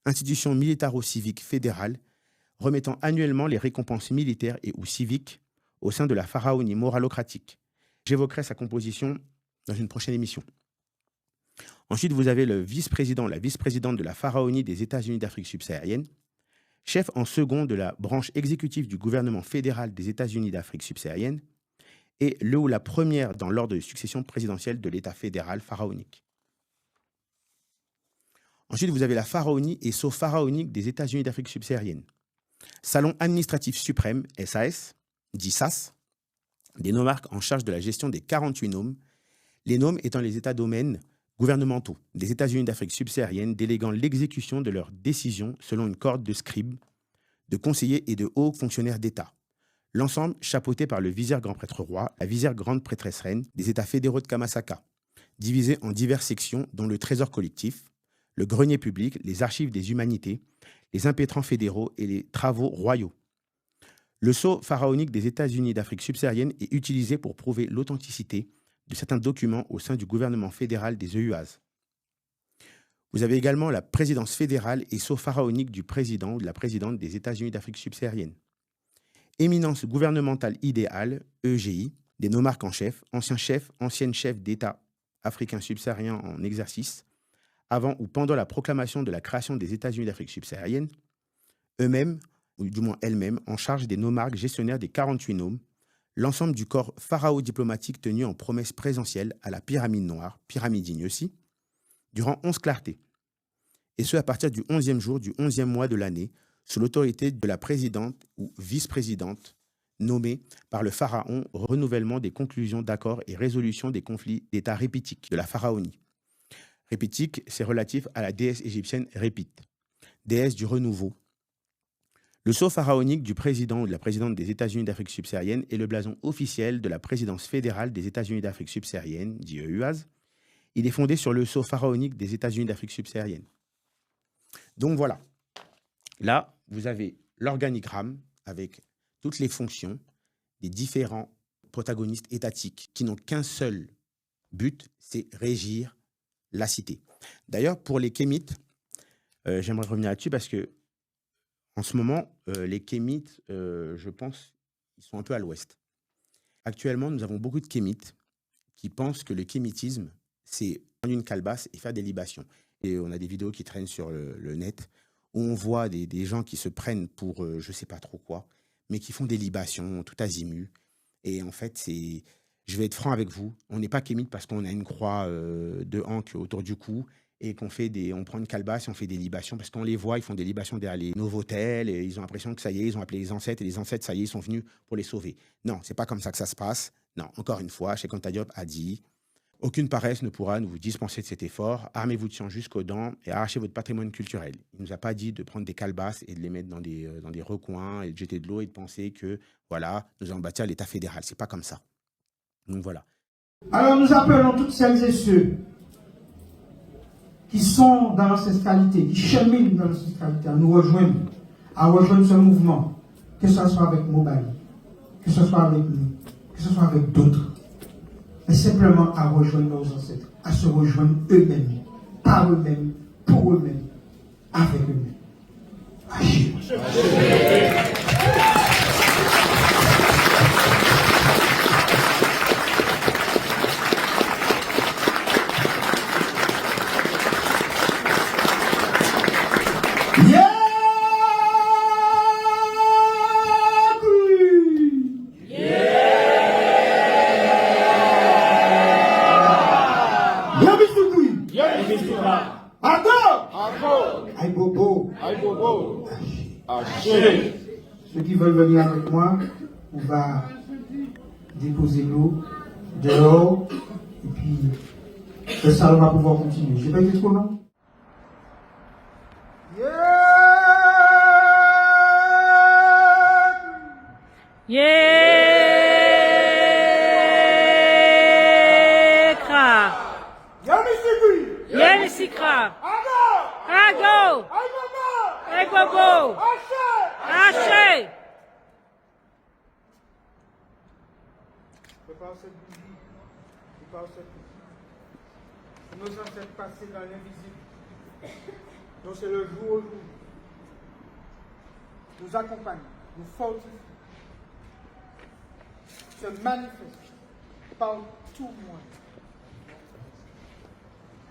institution militaro-civique fédérale remettant annuellement les récompenses militaires et ou civiques au sein de la pharaonie moralocratique. J'évoquerai sa composition dans une prochaine émission. Ensuite, vous avez le vice-président, la vice-présidente de la pharaonie des États-Unis d'Afrique subsaharienne, chef en second de la branche exécutive du gouvernement fédéral des États-Unis d'Afrique subsaharienne, et le ou la première dans l'ordre de succession présidentielle de l'État fédéral pharaonique. Ensuite, vous avez la pharaonie et sceau pharaonique des États-Unis d'Afrique subsaharienne. Salon administratif suprême, SAS, dit SAS, des nomarques en charge de la gestion des 48 nômes, les nômes étant les États-domaines gouvernementaux des États-Unis d'Afrique subsaharienne déléguant l'exécution de leurs décisions selon une corde de scribes, de conseillers et de hauts fonctionnaires d'État. L'ensemble chapeauté par le vizir grand prêtre roi, la vizir grande prêtresse reine des États fédéraux de Kamasaka, divisés en diverses sections dont le trésor collectif, le grenier public, les archives des humanités, les impétrants fédéraux et les travaux royaux. Le sceau pharaonique des États-Unis d'Afrique subsaharienne est utilisé pour prouver l'authenticité de certains documents au sein du gouvernement fédéral des EUAS. Vous avez également la présidence fédérale et sceau pharaonique du président ou de la présidente des États-Unis d'Afrique subsaharienne. Éminence gouvernementale idéale, EGI, des nomarques en chef, anciennes chefs d'État africains subsahariens en exercice, avant ou pendant la proclamation de la création des États-Unis d'Afrique subsaharienne, eux-mêmes, ou du moins elles-mêmes, en charge des nomarques gestionnaires des 48 nomes, l'ensemble du corps pharaoh-diplomatique tenu en promesse présentielle à la pyramide noire, pyramidine aussi, durant 11 clartés, et ce à partir du 11e jour du 11e mois de l'année, sous l'autorité de la présidente ou vice-présidente nommée par le pharaon, renouvellement des conclusions d'accords et résolution des conflits d'État répitiques de la pharaonie. Répitique, c'est relatif à la déesse égyptienne Répit, déesse du renouveau. Le sceau pharaonique du président ou de la présidente des États-Unis d'Afrique subsaharienne est le blason officiel de la présidence fédérale des États-Unis d'Afrique subsaharienne, dit EUAS. Il est fondé sur le sceau pharaonique des États-Unis d'Afrique subsaharienne. Donc voilà. Là, vous avez l'organigramme avec toutes les fonctions des différents protagonistes étatiques qui n'ont qu'un seul but, c'est régir la cité. D'ailleurs, pour les Kémites, j'aimerais revenir là-dessus parce que en ce moment, les Kémites, je pense, ils sont un peu à l'ouest. Actuellement, nous avons beaucoup de Kémites qui pensent que le kémitisme, c'est prendre une calebasse et faire des libations. Et on a des vidéos qui traînent sur le net où on voit des gens qui se prennent pour je ne sais pas trop quoi, mais qui font des libations tout azimut. Et en fait, je vais être franc avec vous, on n'est pas Kémite parce qu'on a une croix de Ankh autour du cou et on prend une calebasse et on fait des libations parce qu'on les voit, ils font des libations derrière les Novotel et ils ont l'impression que ça y est, ils ont appelé les ancêtres et les ancêtres, ça y est, ils sont venus pour les sauver. Non, c'est pas comme ça que ça se passe. Non, encore une fois, Cheikh Anta Diop a dit aucune paresse ne pourra nous dispenser de cet effort. Armez-vous de science jusqu'aux dents et arrachez votre patrimoine culturel. Il ne nous a pas dit de prendre des calebasses et de les mettre dans des recoins et de jeter de l'eau et de penser que, voilà, nous allons bâtir l'État fédéral. C'est pas comme ça. Donc voilà. Alors nous appelons toutes celles et ceux qui sont dans l'ancestralité, qui cheminent dans l'ancestralité, à nous rejoindre, ce mouvement, que ce soit avec Mobali, que ce soit avec nous, que ce soit avec d'autres. Mais simplement à rejoindre nos ancêtres, à se rejoindre eux-mêmes, par eux-mêmes, pour eux-mêmes, avec eux-mêmes. Agir. Ceux qui veulent venir avec moi, on va déposer l'eau dehors et puis le salon va pouvoir continuer. J'ai pas été trop long. Nos ancêtres passés dans l'invisible. Donc c'est le jour au jour. Nous accompagnent, nous fortifient, se manifestent par tout moyen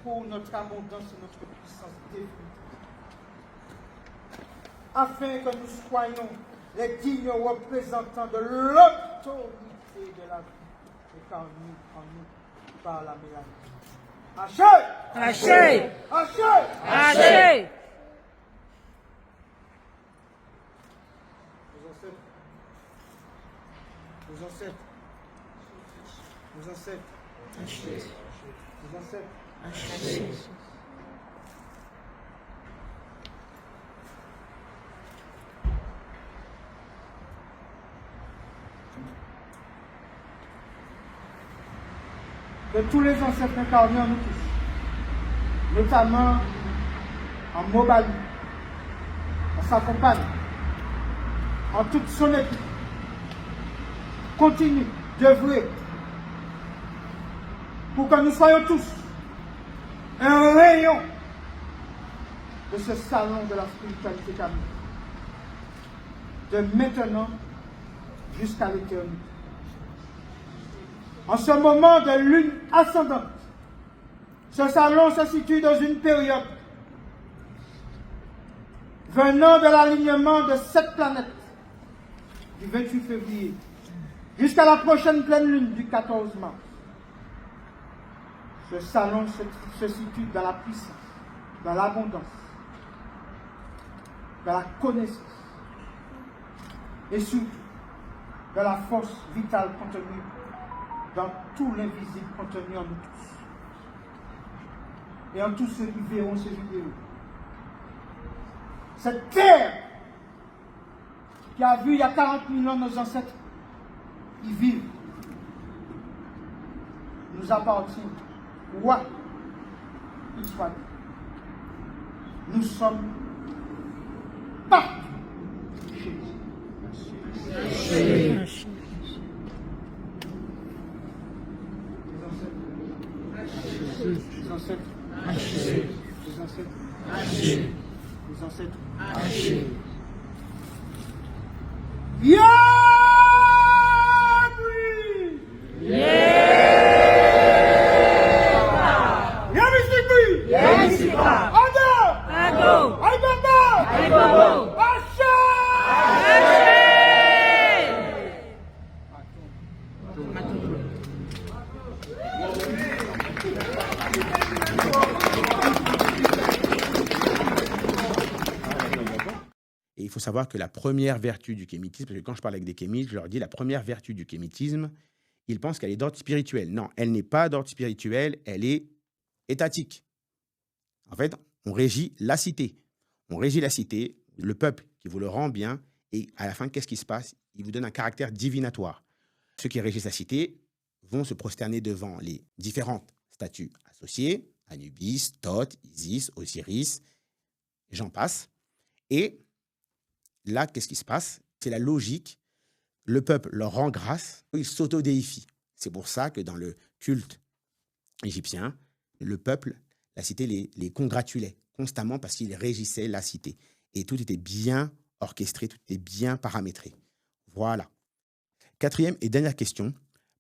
pour notre abondance et notre puissance définitive. Afin que nous soyons les dignes représentants de l'autorité de la vie et en nous, par la mélange. Haché! Haché! Haché! Haché! Nos ancêtres. Haché. Nos ancêtres. Haché. Que tous les ancêtres incarnés en nous tous, notamment en Mobali, on s'accompagne, en toute son équipe, continue d'œuvrer pour que nous soyons tous un rayon de ce salon de la spiritualité camille. De maintenant jusqu'à l'éternité. En ce moment de lune ascendante, ce salon se situe dans une période venant de l'alignement de 7 planètes du 28 février jusqu'à la prochaine pleine lune du 14 mars. Ce salon se situe dans la puissance, dans l'abondance, dans la connaissance et surtout dans la force vitale contenue dans tout l'invisible contenu en nous tous et en tous ceux qui verront ces vidéos. Cette terre qui a vu il y a 40 000 ans nos ancêtres y vivre nous appartient. Roi, il soit. Nous sommes partout chez nous. Les ancêtres. Les ancêtres. Les ancêtres. Et il faut savoir que la première vertu du kémitisme, parce que quand je parle avec des kémistes, je leur dis la première vertu du kémitisme, ils pensent qu'elle est d'ordre spirituel. Non, elle n'est pas d'ordre spirituel, elle est étatique. En fait, on régit la cité. On régit la cité, le peuple qui vous le rend bien, et à la fin, qu'est-ce qui se passe? Il vous donne un caractère divinatoire. Ceux qui régissent la cité vont se prosterner devant les différentes statues associées, Anubis, Thoth, Isis, Osiris, j'en passe. Et là, qu'est-ce qui se passe? C'est la logique. Le peuple leur rend grâce, ils s'autodéifient. C'est pour ça que dans le culte égyptien, le peuple, la cité les congratulait constamment parce qu'ils régissaient la cité. Et tout était bien orchestré, tout était bien paramétré. Voilà. Quatrième et dernière question.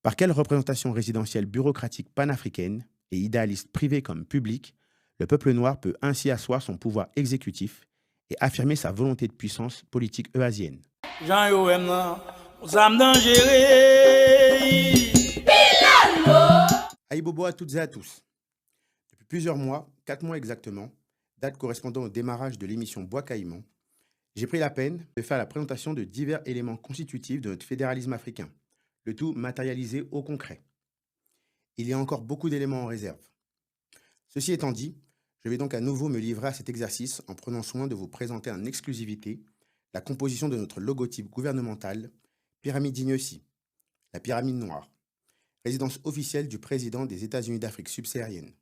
Par quelle représentation résidentielle bureaucratique panafricaine et idéaliste privée comme publique, le peuple noir peut ainsi asseoir son pouvoir exécutif et affirmer sa volonté de puissance politique euasienne? Aïbobo à toutes et à tous. Depuis plusieurs mois, 4 mois exactement, date correspondant au démarrage de l'émission Bois Caïman, j'ai pris la peine de faire la présentation de divers éléments constitutifs de notre fédéralisme africain, le tout matérialisé au concret. Il y a encore beaucoup d'éléments en réserve. Ceci étant dit, je vais donc à nouveau me livrer à cet exercice en prenant soin de vous présenter en exclusivité la composition de notre logotype gouvernemental, Pyramide Ignosi, la pyramide noire, résidence officielle du président des États-Unis d'Afrique subsaharienne.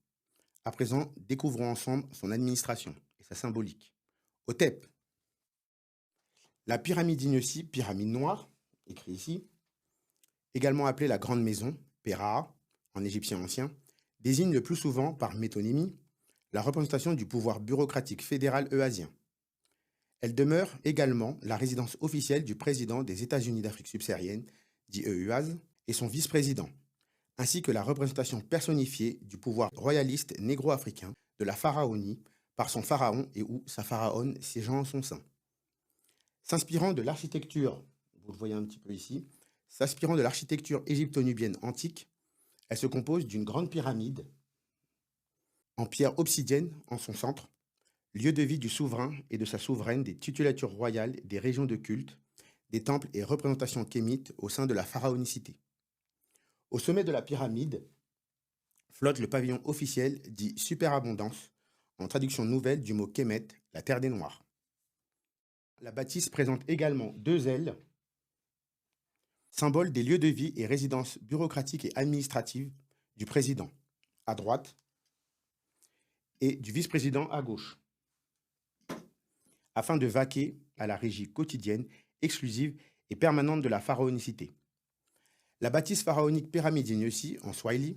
À présent, découvrons ensemble son administration et sa symbolique. OTEP. La pyramide Ignosi, pyramide noire, écrit ici, également appelée la Grande Maison, Pera, en égyptien ancien, désigne le plus souvent, par métonymie, la représentation du pouvoir bureaucratique fédéral euasien. Elle demeure également la résidence officielle du président des États-Unis d'Afrique subsaharienne, dit EUAS, et son vice-président, ainsi que la représentation personnifiée du pouvoir royaliste négro-africain de la pharaonie par son pharaon et ou sa pharaone siégeant en son sein. S'inspirant de l'architecture, vous le voyez un petit peu ici, s'inspirant de l'architecture égypto-nubienne antique, elle se compose d'une grande pyramide en pierre obsidienne en son centre, lieu de vie du souverain et de sa souveraine, des titulatures royales, des régions de culte, des temples et représentations kémites au sein de la pharaonicité. Au sommet de la pyramide flotte le pavillon officiel dit Superabondance, en traduction nouvelle du mot Kemet, la terre des Noirs. La bâtisse présente également 2 ailes, symbole des lieux de vie et résidences bureaucratiques et administratives du président, à droite, et du vice-président à gauche, afin de vaquer à la régie quotidienne, exclusive et permanente de la pharaonicité. La bâtisse pharaonique Pyramide Ignosi, en Swahili,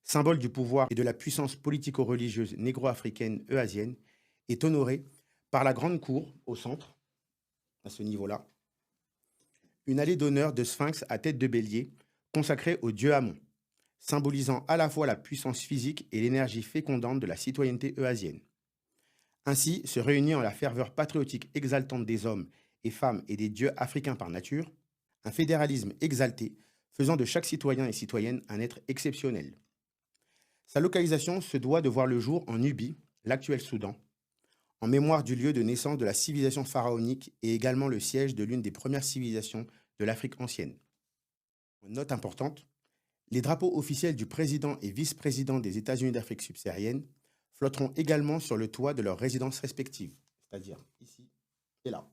symbole du pouvoir et de la puissance politico-religieuse négro-africaine euasienne, est honorée par la grande cour au centre, à ce niveau-là, Une allée d'honneur de sphinx à tête de bélier, consacrée au dieu Amon, symbolisant à la fois la puissance physique et l'énergie fécondante de la citoyenneté euasienne. Ainsi se réunit en la ferveur patriotique exaltante des hommes et femmes et des dieux africains par nature, un fédéralisme exalté faisant de chaque citoyen et citoyenne un être exceptionnel. Sa localisation se doit de voir le jour en Nubie, l'actuel Soudan, en mémoire du lieu de naissance de la civilisation pharaonique et également le siège de l'une des premières civilisations de l'Afrique ancienne. Note importante, les drapeaux officiels du président et vice-président des États-Unis d'Afrique subsaharienne flotteront également sur le toit de leurs résidences respectives, c'est-à-dire ici et là.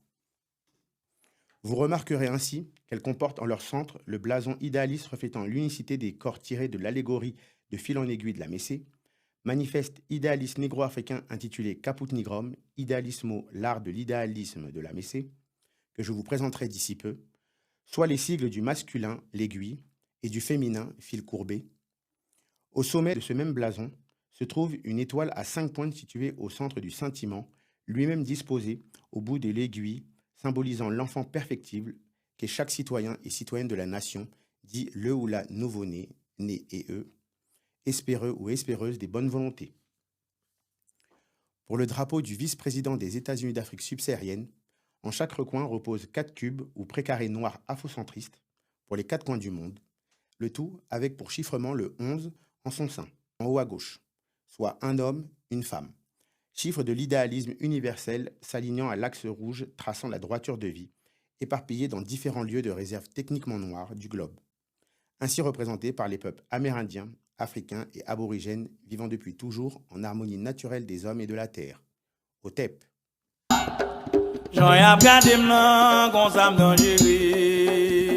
Vous remarquerez ainsi qu'elles comportent en leur centre le blason idéaliste reflétant l'unicité des corps tirés de l'allégorie de fil en aiguille de la Messée, manifeste idéaliste négro-africain intitulé Caput Nigrum, Idealismo, l'art de l'idéalisme de la Messée, que je vous présenterai d'ici peu, soit les sigles du masculin, l'aiguille, et du féminin, fil courbé. Au sommet de ce même blason se trouve une étoile à 5 pointes située au centre du scintillement, lui-même disposé au bout de l'aiguille, symbolisant l'enfant perfectible qu'est chaque citoyen et citoyenne de la nation, dit le ou la nouveau-né, né et eux, espéreux ou espéreuse des bonnes volontés. Pour le drapeau du vice-président des États-Unis d'Afrique subsaharienne, en chaque recoin reposent 4 cubes ou précarés noirs afrocentristes pour les 4 coins du monde, le tout avec pour chiffrement le 11 en son sein, en haut à gauche, soit un homme, une femme, chiffre de l'idéalisme universel s'alignant à l'axe rouge traçant la droiture de vie, éparpillé dans différents lieux de réserve techniquement noirs du globe, ainsi représentés par les peuples amérindiens, africains et aborigènes vivant depuis toujours en harmonie naturelle des hommes et de la terre. Otep. J'en ai regardé, gon, ça me